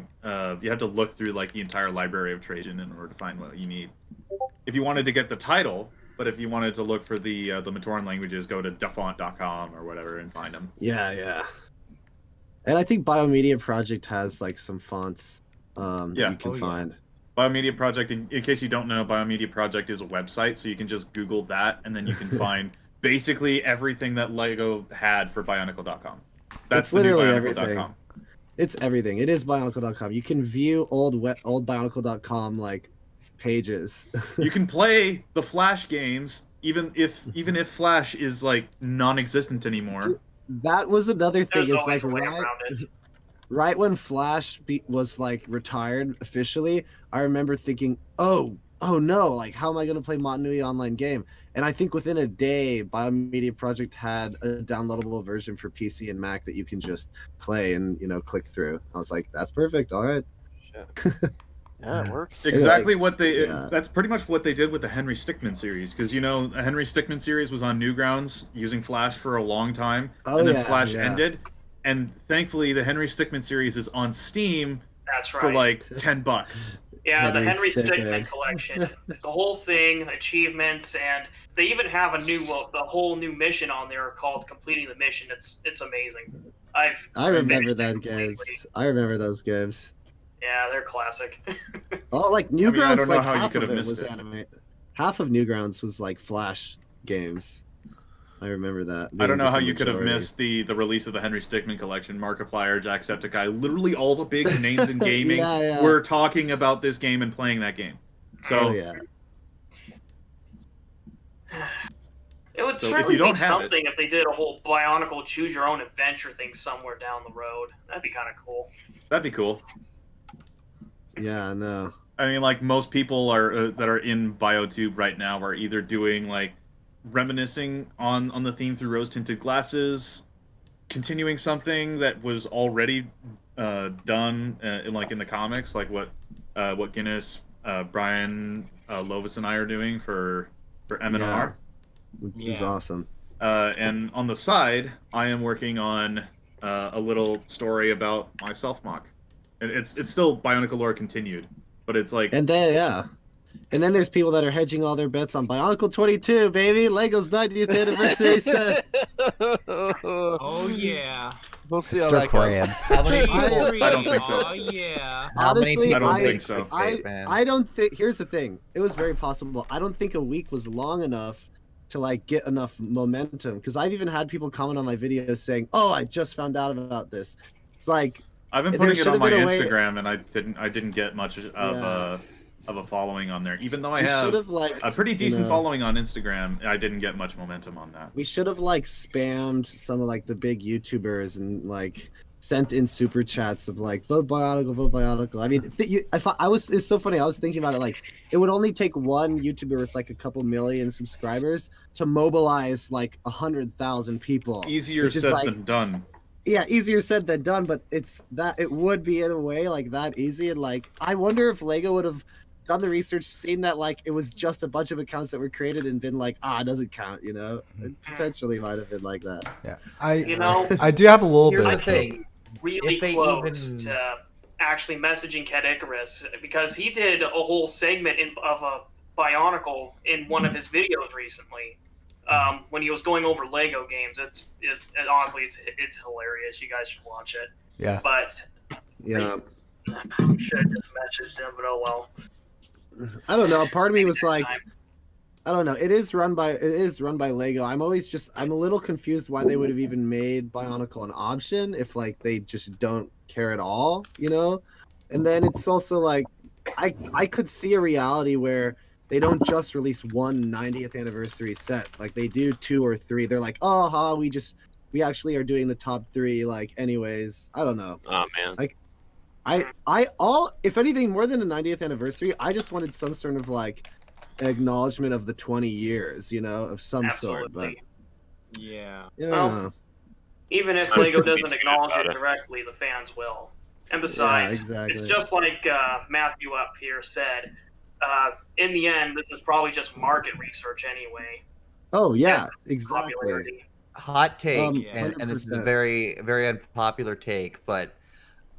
you have to look through like the entire library of Trajan in order to find what you need. If you wanted to get the title, but if you wanted to look for the Matoran languages, go to dafont.com or whatever and find them. Yeah. And I think Biomedia Project has like some fonts that Yeah. you can find. Biomedia Project, in case you don't know, Biomedia Project is a website, so you can just Google that, and then you can find basically everything that Lego had for Bionicle.com. That's It's literally the new everything. Bionicle.com. It's everything. It is Bionicle.com. You can view old Bionicle.com like pages. You can play the Flash games, even if Flash is like non-existent anymore. That was another thing. There's It's always like a way around it. right when Flash was like retired officially, I remember thinking, oh no, like how am I going to play Montanui online game? And I think within a day, Biomedia Project had a downloadable version for PC and Mac that you can just play and click through. I was like, that's perfect. All right. Yeah, it works. Exactly Like, what they. yeah. That's pretty much what they did with the Henry Stickmin series, because the Henry Stickmin series was on Newgrounds using Flash for a long time, Oh, and then yeah, Flash yeah. ended, and thankfully the Henry Stickmin series is on Steam That's right. for like $10. Yeah, the Henry Henry Stickmin. Stickmin collection, the whole thing, achievements, and they even have the whole new mission on there called "Completing the Mission." It's amazing. I remember finished it that completely. games. I remember those games. Yeah, they're classic. Oh, like mean, I Newgrounds, don't know like how you half could of have it missed was it. anime. Half of Newgrounds was like Flash games. I remember that. I don't know being how just a you could have majority. missed the release of the Henry Stickmin collection, Markiplier, Jacksepticeye, literally all the big names in gaming Yeah. were talking about this game and playing that game. So Oh yeah. It would So if certainly you don't be have it- something if they did a whole Bionicle choose your own adventure thing somewhere down the road. That'd be kind of cool. That'd be cool. Yeah, no. I mean, like most people are that are in BioTube right now are either doing like reminiscing on the theme through rose-tinted glasses, continuing something that was already done in the comics, like what Guinness, Brian Lovis, and I are doing for M&R. Which is awesome. And on the side, I am working on a little story about my self-mock. And it's still Bionicle lore continued, but it's like... And then there's people that are hedging all their bets on Bionicle 22, baby. Lego's 90th anniversary set. Oh yeah. We'll see how Mr. that goes. Krabs. How many I don't think so. Oh yeah. Honestly, I don't think so. I don't think. Here's the thing. It was very possible. I don't think a week was long enough to like get enough momentum. Because I've even had people comment on my videos saying, "Oh, I just found out about this." It's like I've been there putting it should on have my been a way- Instagram, and I didn't get much of a following on there. Even though I we have should have like a pretty decent know, following on Instagram, I didn't get much momentum on that. We should have like spammed some of like the big YouTubers and like sent in super chats of like vote Bionicle, vote Bionicle. I mean, it's so funny. I was thinking about it. Like, it would only take one YouTuber with like a couple million subscribers to mobilize like 100,000 people. Easier which is, said like, than done. Yeah, easier said than done, but it would be in a way like that easy. And like, I wonder if Lego would have done the research, seen that like it was just a bunch of accounts that were created and been like, it doesn't count, you know? It potentially might have been like that. Yeah, I do have a little Here's bit the of thing. really If they close even- to actually messaging Cat Icarus because he did a whole segment of a Bionicle in one of his videos recently. When he was going over Lego games, honestly it's hilarious. You guys should watch it. Yeah. But Yeah. I should have just messaged him, but oh well. I don't know. Part of me was like, I don't know. It is run by Lego. I'm a little confused why they would have even made Bionicle an option if like they just don't care at all, you know? And then it's also like I could see a reality where they don't just release one 90th anniversary set. Like they do 2 or 3. They're like, we actually are doing the top 3 like anyways. I don't know. Oh man. Like if anything more than a 90th anniversary, I just wanted some sort of like acknowledgement of the 20 years, you know, of some sort. But Yeah. yeah, Well, even if Lego doesn't acknowledge it directly, the fans will. And besides, exactly. it's just like Matthew up here said. In the end, this is probably just market research anyway. Oh yeah, And exactly. popularity. Hot take, Yeah. and this is a 100%. very, very unpopular take, but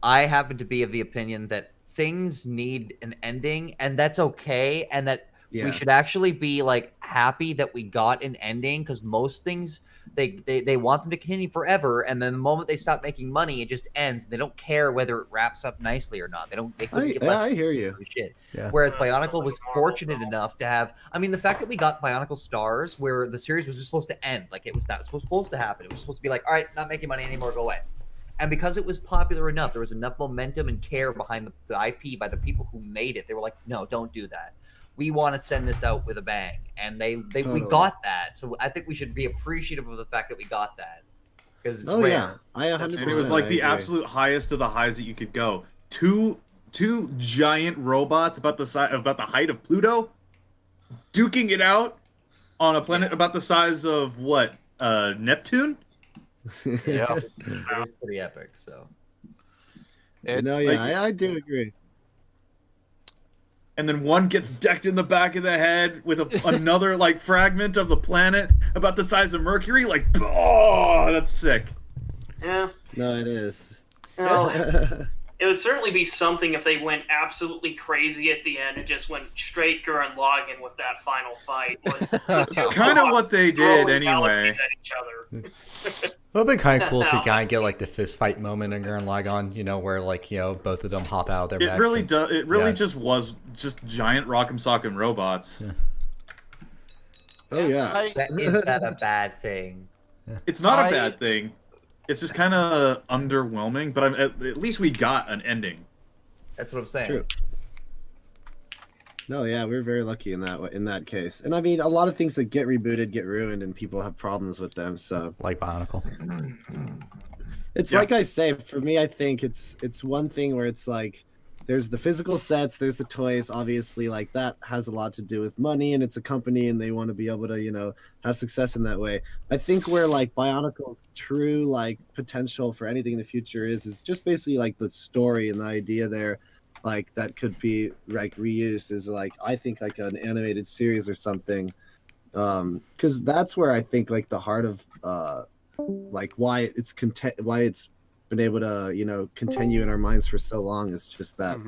I happen to be of the opinion that things need an ending, and that's okay, and that Yeah. we should actually be like happy that we got an ending, because most things they want them to continue forever, and then the moment they stop making money, it just ends. They don't care whether it wraps up nicely or not. They couldn't give I hear you. shit. Yeah. Whereas That's Bionicle something was Marvel fortunate though. enough to have. I mean, the fact that we got Bionicle Stars, where the series was just supposed to end, like that was supposed to happen. It was supposed to be like, all right, not making money anymore, go away. And because it was popular enough, there was enough momentum and care behind the IP by the people who made it. They were like, no, don't do that. We want to send this out with a bang, and we Totally. got that. So I think we should be appreciative of the fact that we got that, because it's Oh rare. yeah, I 100%. And it was like the agree. absolute highest of the highs that you could go. Two giant robots about the height of Pluto, duking it out on a planet about the size of what? Neptune? Yeah. It was pretty epic. So No, yeah, I do agree. And then one gets decked in the back of the head with another like fragment of the planet about the size of Mercury. Like, oh, that's sick. Yeah. No, it is. You know, it would certainly be something if they went absolutely crazy at the end and just went straight Gurren Lagann with that final fight. It's kind of what they did throwing anyway. galaxies at each other. It would have been kind of cool to kind of get like the fist fight moment in Gurren Lagann, you know, where like, you know, both of them hop out of their It mechs really and- does. It really yeah. just was just giant Rock'em Sock'em robots. Yeah. Oh yeah. is that a bad thing? It's not I- a bad thing. It's just kind of underwhelming, but at least we got an ending. That's what I'm saying. True. No, yeah, we're very lucky in that case. And I mean, a lot of things that get rebooted get ruined, and people have problems with them. So Like Bionicle. it's Yeah. like I say, for me, I think it's one thing where it's like there's the physical sets, there's the toys. Obviously, like that has a lot to do with money, and it's a company, and they want to be able to have success in that way. I think where like Bionicle's true like potential for anything in the future is just basically like the story and the idea there, like that could be like reused as like I think like an animated series or something, because that's where I think like the heart of like why it's been able to continue in our minds for so long is just that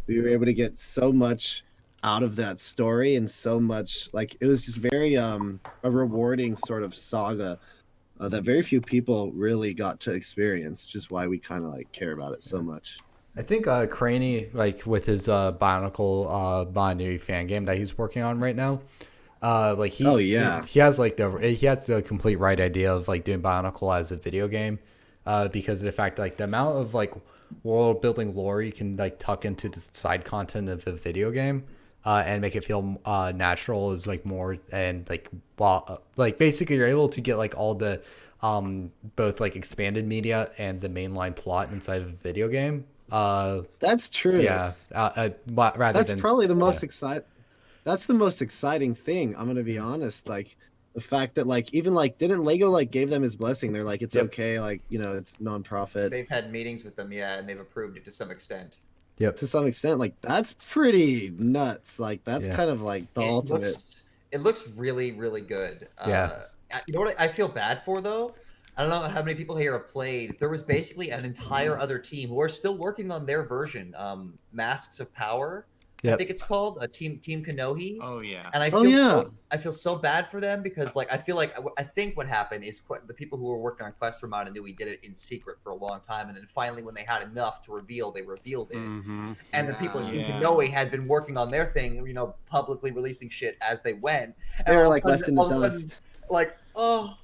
we were able to get so much out of that story, and so much like it was just very a rewarding sort of saga that very few people really got to experience, which is why we kind of like care about it so much. I think Craney, like with his Bionicle Banu fan game that he's working on right now, like he has the complete right idea of like doing Bionicle as a video game, because of the fact like the amount of like world building lore you can like tuck into the side content of a video game, and make it feel natural is like more, and like like basically you're able to get like all the both like expanded media and the mainline plot inside of a video game. That's true. Yeah. That's probably the most exciting. That's the most exciting thing. I'm gonna be honest. Like the fact that like even like didn't Lego like gave them his blessing? They're like it's okay. Like it's non-profit. They've had meetings with them, yeah, and they've approved it to some extent. Yep. To some extent, like that's pretty nuts. Like that's kind of like the ultimate. It looks really, really good. Yeah. You know what I feel bad for though? I don't know how many people here have played. There was basically an entire other team who are still working on their version, Masks of Power. I think it's called Team Kanohi. Oh yeah. And I feel so bad for them because like I think what happened is the people who were working on Quest for Motonui did it in secret for a long time, and then finally when they had enough to reveal, they revealed it. And the people in Team Kanohi had been working on their thing, publicly releasing shit as they went. And They were like left in the dust. Like oh.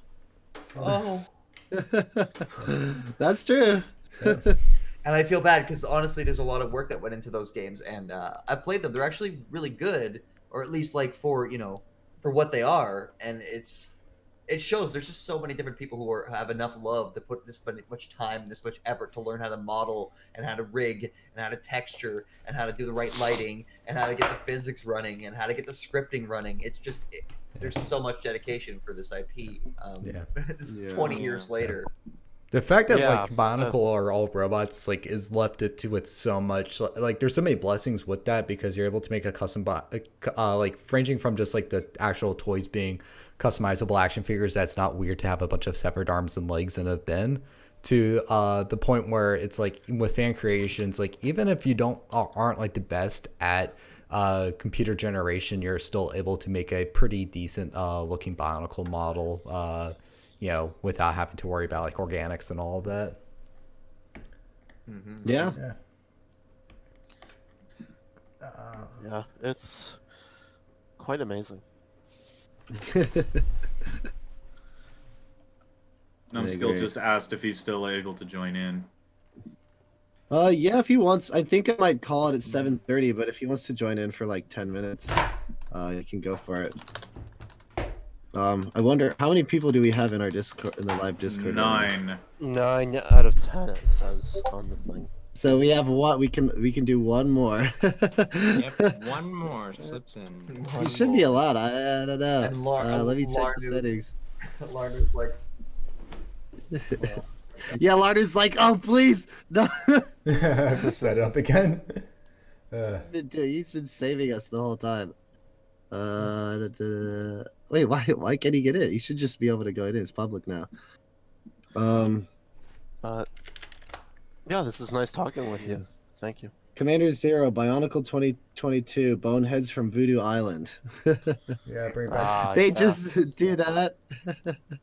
That's true. And I feel bad because honestly, there's a lot of work that went into those games, and I played them. They're actually really good, or at least like for what they are. And it shows. There's just so many different people who have enough love to put this much time and this much effort to learn how to model and how to rig and how to texture and how to do the right lighting and how to get the physics running and how to get the scripting running. It's just there's so much dedication for this IP. 20 years later. The fact that like Bionicle are all robots like is left it to with so much like there's so many blessings with that, because you're able to make a custom like ranging from just like the actual toys being customizable action figures that's not weird to have a bunch of severed arms and legs in a bin, to the point where it's like with fan creations, like even if you aren't like the best at computer generation, you're still able to make a pretty decent looking Bionicle model, without having to worry about like organics and all of that. Yeah. Yeah, it's quite amazing. Numbskill just asked if he's still able to join in. Yeah, if he wants. I think I might call it at 7:30, but if he wants to join in for like 10 minutes, he can go for it. I wonder how many people do we have in our Discord, in the live Discord? 9. 9 out of 10 it says on the thing. So we have what we can do one more. Yep, one more slips in. It should be a lot. I don't know. And let me check the settings. Larder's like, yeah, Larder's like, oh please, no. To set it up again. He's been saving us the whole time. Wait, why can't he get in? He should just be able to go in. It's public now. Yeah, this is nice talking with you. Thank you. Commander Zero, Bionicle 2022, Boneheads from Voodoo Island. Yeah, bring it back. They just do that.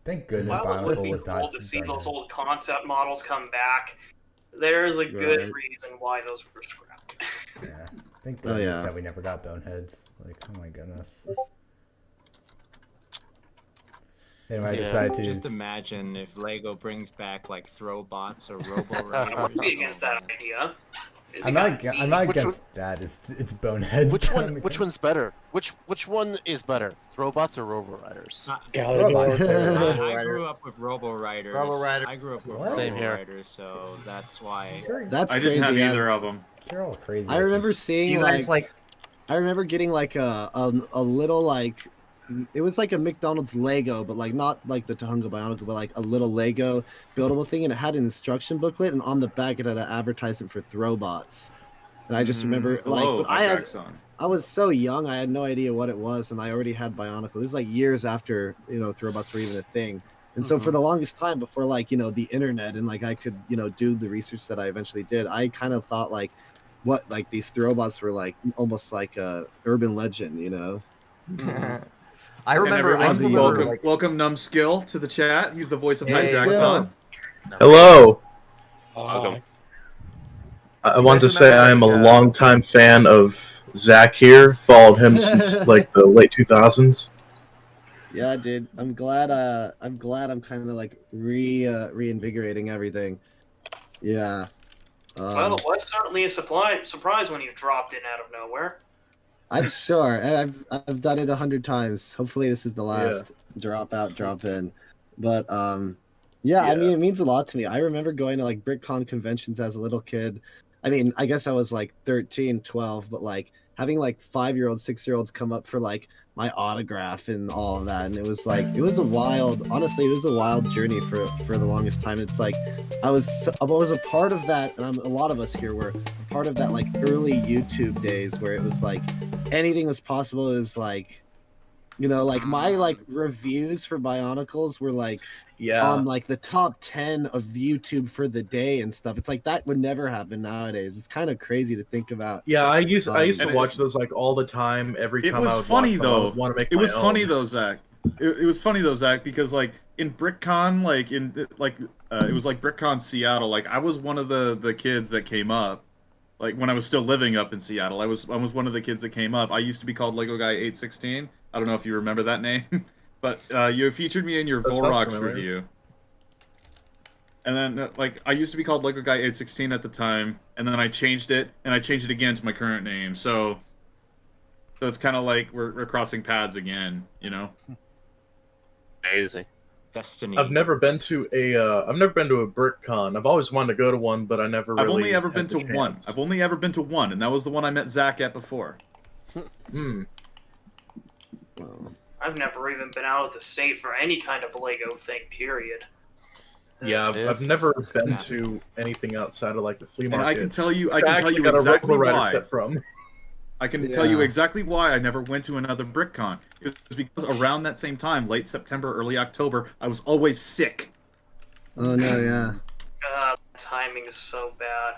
Thank goodness While it would Bionicle be was not. cool to see those old concept models come back, there's a good Right. reason why those were scrapped. Yeah. Thank goodness that we never got Boneheads. Like, oh my goodness. Anyway, I decided to just imagine if Lego brings back like Throwbots or Robo I Raiders. would be against that idea. Is I'm it not. got I'm not Which against that. It's boneheads. Which one? Which one's better? Which one is better? Robots or Robo Riders? Robots. I grew up with Robo Riders. Robo Rider. I grew up with What? Same Robo here. Riders, so that's why. That's I crazy. didn't have yeah. either of them. You're all crazy. I remember seeing You guys like I remember getting like a little like it was like a McDonald's Lego, but like not like the Tahunga Bionicle, but like a little Lego buildable thing, and it had an instruction booklet, and on the back it had an advertisement for Throwbots. And I just remember like Hello, but I Jackson. was so young, I had no idea what it was, and I already had Bionicle. This is like years after Throwbots were even a thing. And so for the longest time, before like the internet and like I could do the research that I eventually did, I kind of thought like what like these Throwbots were like almost like a urban legend, I remember. And I everyone, remember welcome, like, welcome Numbskill to the chat. He's the voice of Hey, Jackson. Hello. Welcome. I want to say I am a longtime fan of Zach here. Followed him since like the late 2000s. Yeah, dude. I'm glad I'm kind of like reinvigorating everything. Yeah. Well, it was certainly a surprise when you dropped in out of nowhere. I'm sure. I've done it 100 times. Hopefully this is the last drop out, drop in. But yeah, I mean it means a lot to me. I remember going to like BrickCon conventions as a little kid. I mean, I guess I was like 13, 12, but like having like 5-year-olds, 6-year-olds come up for like my autograph and all of that, and it was a wild journey for the longest time. It's like I was a part of that, and a lot of us here were a part of that like early YouTube days where it was like anything was possible. It was like like my like reviews for Bionicles were like on like the top 10 of YouTube for the day and stuff. It's like that would never happen nowadays. It's kind of crazy to think about. Yeah, I used to And watch those like all the time. Every It time I was would funny watch them, I though. would want to make It was my funny own. though, Zach. It was funny though, Zach, because like in BrickCon, like it was like BrickCon Seattle. Like I was one of the kids that came up. Like when I was still living up in Seattle, I was one of the kids that came up. I used to be called Lego Guy 816. I don't know if you remember that name, but you featured me in your That's Volrox familiar. review. And then like I used to be called Lego Guy 816 at the time, and then I changed it, and I changed it again to my current name. So it's kind of like we're crossing paths again, Amazing. Destiny. I've never been to a BrickCon. I've always wanted to go to one, but I never really. I've only ever had been the to one. chance. I've only ever been to one, and that was the one I met Zach at before. I've never even been out of the state for any kind of Lego thing, period. Yeah, I've never been to anything outside of like the flea And market. I can tell you actually got exactly a Robo Rider why. set from. I can tell you exactly why I never went to another BrickCon. It was because around that same time, late September, early October, I was always sick. Oh no, yeah. Timing is so bad.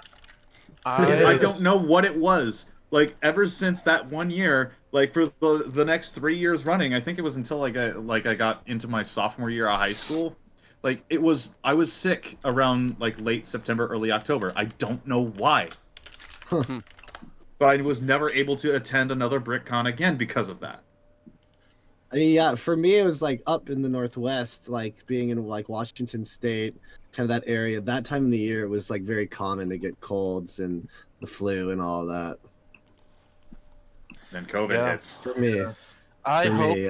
I don't know what it was. Like ever since that one year, like for the next 3 years running, I think it was until I got into my sophomore year of high school. Like I was sick around like late September, early October. I don't know why. But I was never able to attend another BrickCon again because of that. I mean, yeah, for me, it was like up in the Northwest, like being in like Washington State, kind of that area. That time of the year, it was like very common to get colds and the flu and all of that. Then COVID hits. For me. I For hope me,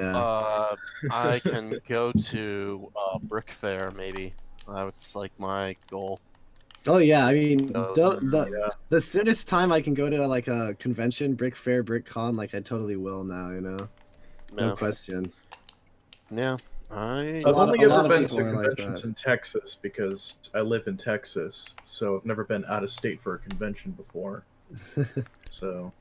I can go to Brick Fair maybe. That's like my goal. Oh yeah, I mean, Yeah. the soonest time I can go to like a convention, Brick Fair, BrickCon, like I totally will now. No Yeah. question. Yeah. I've lot only of ever been people to are like conventions that. in Texas because I live in Texas, so I've never been out of state for a convention before. So.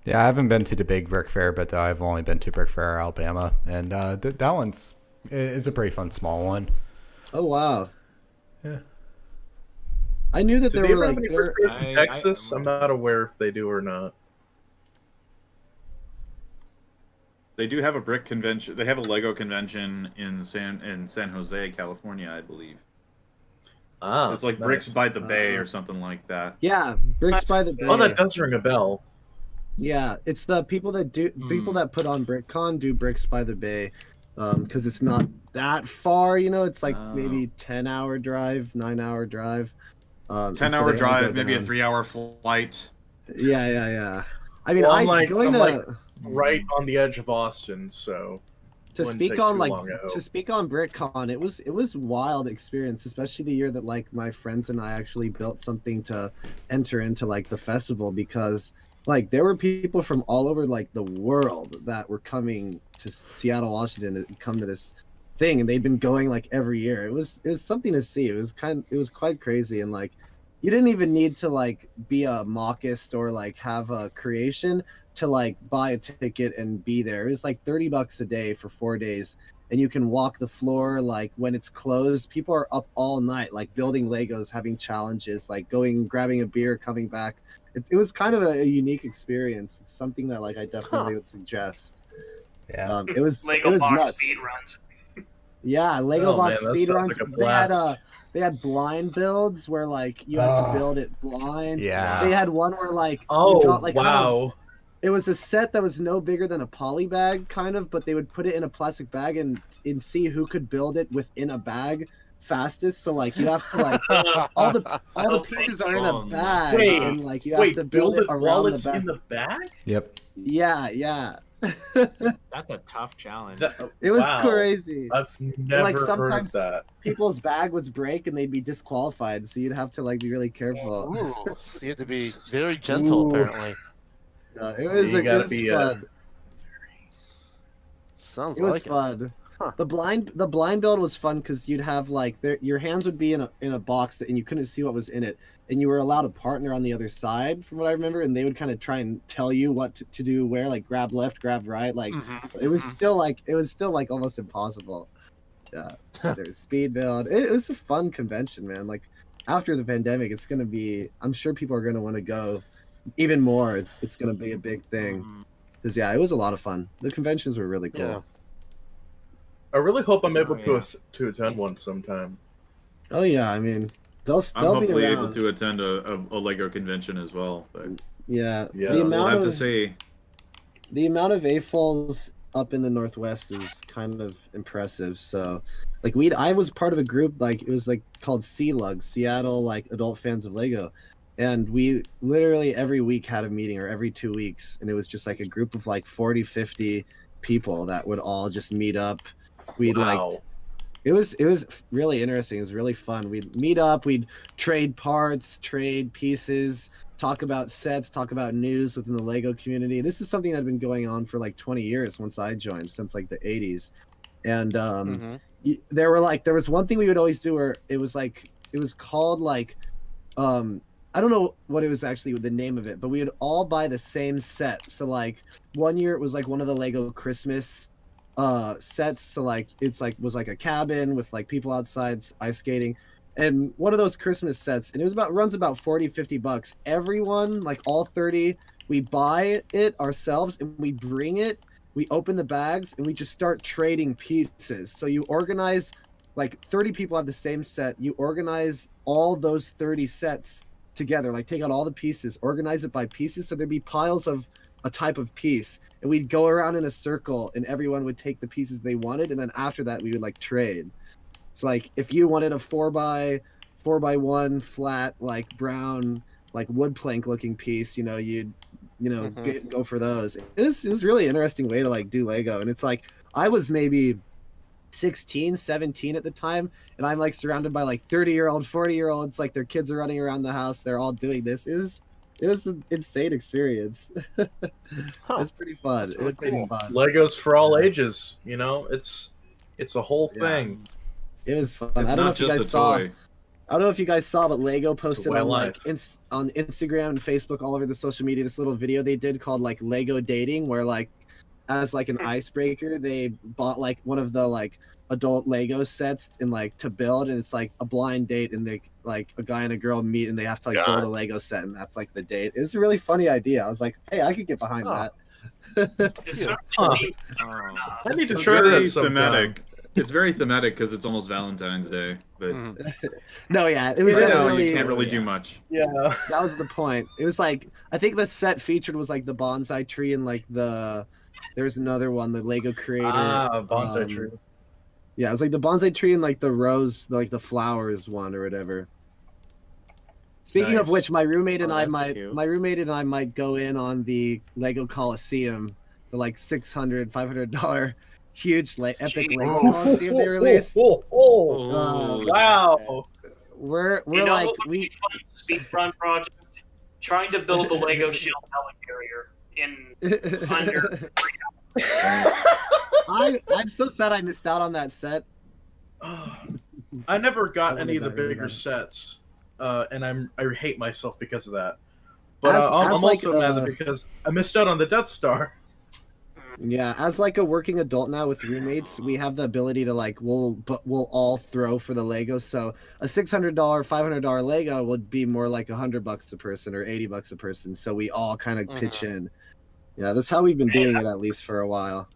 Yeah, I haven't been to the big Brick Fair, but I've only been to Brick Fair, Alabama, and that one's it's a pretty fun small one. Oh wow. Yeah. I knew that Do there they were ever like have any Brick Fairs in Texas? I'm not aware if they do or not. They do have a brick convention. They have a Lego convention in San Jose, California, I believe. Ah, It's like nice. Bricks by the Bay or something like that. Yeah, Bricks by the Bay. Oh, that does ring a bell. Yeah, it's the people that put on BrickCon do Bricks by the Bay, because it's not that far. It's like maybe 10-hour drive, 9-hour drive. And 10-hour they all drive, go maybe a down. 3-hour flight. Yeah. I mean, Well, I'm like right on the edge of Austin, so to wouldn't speak take on too like long, I hope. to speak on BritCon, it was wild experience, especially the year that like my friends and I actually built something to enter into like the festival, because like there were people from all over like the world that were coming to Seattle, Washington to come to this thing, and they'd been going like every year. It was something to see. It was quite crazy, and like you didn't even need to like be a mockist or like have a creation to like buy a ticket and be there. It was like $30 a day for 4 days, and you can walk the floor. Like when it's closed, people are up all night, like building Legos, having challenges, like going, grabbing a beer, coming back. It was kind of a unique experience. It's something that like I definitely would suggest. Yeah. It was Lego box nuts. speed runs. Yeah, Lego box man, that speed sounds runs. like a They had blind builds where like you had to build it blind. Yeah. They had one where like Oh, you got like kind of, wow. it was a set that was no bigger than a poly bag, kind of, but they would put it in a plastic bag and see who could build it within a bag fastest. So like you have to like all the pieces are in a bag, Wait, and like you have to build it while around it's the bag. in the bag? Yep. Yeah. That's a tough challenge. It was Wow. crazy. I've never Like heard of sometimes that. people's bag would break and they'd be disqualified, so you'd have to like be really careful. Ooh, seemed to be very gentle, Ooh. apparently. It was You gotta it was be, fun. Sounds It was like fun. Huh. The blind build was fun because you'd have like your hands would be in a box and you couldn't see what was in it, and you were allowed a partner on the other side, from what I remember, and they would kind of try and tell you what to do, where, like grab left, grab right, like it was still like almost impossible. Yeah, there's speed build. It was a fun convention, man. Like after the pandemic, it's gonna be. I'm sure people are gonna want to go even more. It's gonna be a big thing. Because yeah, it was a lot of fun. The conventions were really cool. Yeah. I really hope I'm able yeah. to attend one sometime. Oh yeah, I mean I'm they'll be hopefully able around. to attend a Lego convention as well. But Yeah, Yeah, the we'll amount have to of see. the amount of AFOLs up in the Northwest is kind of impressive. So, like I was part of a group, like it was like called CLUG, Seattle like Adult Fans of Lego, and we literally every week had a meeting, or every 2 weeks, and it was just like a group of like 40, 50 people that would all just meet up. We'd like it was really interesting. It was really fun. We'd meet up, we'd trade parts, trade pieces, talk about sets, talk about news within the Lego community. This is something that had been going on for like 20 years once I joined, since like the 80s. And there was one thing we would always do where it was called like I don't know what it was actually the name of it, but we would all buy the same set. So like one year it was like one of the Lego Christmas sets, so like was like a cabin with like people outside ice skating, and one of those Christmas sets, and it was runs about $40-50. Everyone, like all 30, we buy it ourselves and we bring it, we open the bags and we just start trading pieces. So you organize, like 30 people have the same set, you organize all those 30 sets together, like take out all the pieces, organize it by pieces, so there'd be piles of a type of piece, and we'd go around in a circle and everyone would take the pieces they wanted, and then after that we would like trade. It's like if you wanted a 4x1 flat like brown like wood plank looking piece, you'd go for those. It was really interesting way to like do Lego, and it's like I was maybe 16, 17 at the time, and I'm like surrounded by like 30-year-old, 40-year-olds, like their kids are running around the house, they're all doing this. It was an insane experience. It's pretty fun. It was pretty fun. Legos for all ages, it's a whole thing. It was fun. It's I don't know not if you just guys a saw. toy. I don't know if you guys saw, but Lego posted way on of like on Instagram and Facebook, all over the social media, this little video they did called like Lego dating, where like as like an icebreaker, they bought like one of the like adult Lego sets and like to build, and it's like a blind date, and they like a guy and a girl meet and they have to like build a Lego set, and that's like the date. It's a really funny idea. I was like, hey, I could get behind that. I need to It's try very that sometime. thematic. It's very thematic because it's almost Valentine's Day, but No, yeah, it was you definitely can't really do much. Yeah, that was the point. It was like I think the set featured was like the bonsai tree and like there's another one, the Lego creator. bonsai tree. Yeah, it was like the bonsai tree and like the rose, like the flowers one or whatever. Speaking of Nice. which, my roommate and Oh, I that's might cute. my roommate and I might go in on the Lego Coliseum, the like $600-$500 huge epic Lego Coliseum they released. Ooh, Wow. We're You know like what would be fun speed run project? Trying to build the Lego Shield helicarrier in under. I'm so sad I missed out on that set. I never I got wanted any of the that really bigger bad. sets, and I hate myself because of that. But As I'm like, also mad because I missed out on the Death Star. Yeah, as like a working adult now with roommates, we have the ability to like we'll all throw for the Legos. So a $600, $500 Lego would be more like $100 a person or $80 a person. So we all kind of pitch in. Yeah, that's how we've been doing it at least for a while.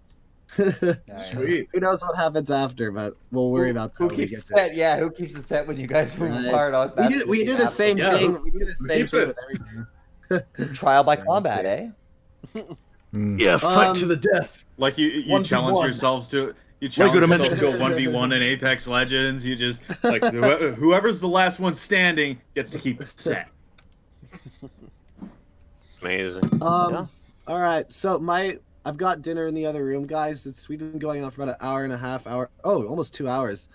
Sweet. Who knows what happens after, but we'll worry about that Who when we keeps get the to it. set? Yeah, who keeps the set when you guys move Right. apart? On We do the same Yeah, thing. We do the who same keeps thing it? with everything. Trial by Yeah, combat, that's eh? Yeah, fight to Um, the death. Like you 1v1. challenge yourselves to Lego yourself Dimensions. to a 1v1 in Apex Legends. You just like whoever's the last one standing gets to keep the set. Amazing. Yeah. All right. So I've got dinner in the other room, guys. We've been going on for about an hour and a half, almost 2 hours.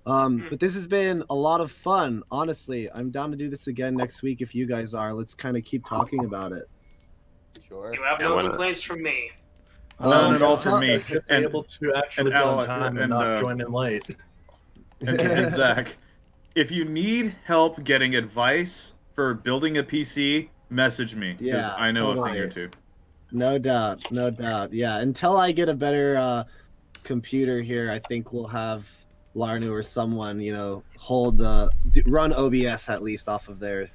But this has been a lot of fun. Honestly, I'm down to do this again next week if you guys are. Let's kind of keep talking about it. Sure. You have Yeah, no why not? complaints from me. None at all tell- from me. I should be And able to actually and go on Alec- time and and, not join in late. and Zach, if you need help getting advice for building a PC, message me because Yeah, I know a thing totally. or two. No doubt. No doubt. Yeah. Until I get a better computer here, I think we'll have Larnu or someone, run OBS at least off of their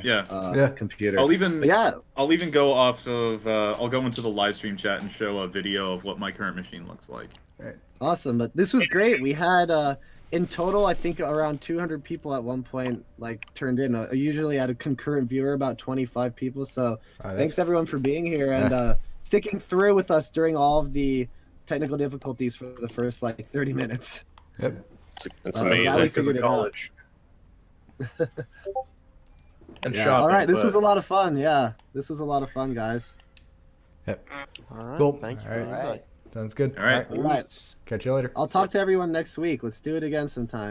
Yeah. computer. I'll even But yeah. I'll even go off of I'll go into the live stream chat and show a video of what my current machine looks like. Awesome, but this was great. We had in total, I think around 200 people at one point turned in. Usually at a concurrent viewer, about 25 people. So thanks everyone for being here and sticking through with us during all of the technical difficulties for the first 30 minutes. Yep. It's glad we amazing. figured it out. college. And Yeah. shopping. All right, this but- was a lot of fun. Yeah, this was a lot of fun, guys. All right. Cool. Thank you All for the right. invite. Sounds good. All right. All right, Catch you later. I'll talk to everyone next week. Let's do it again sometime.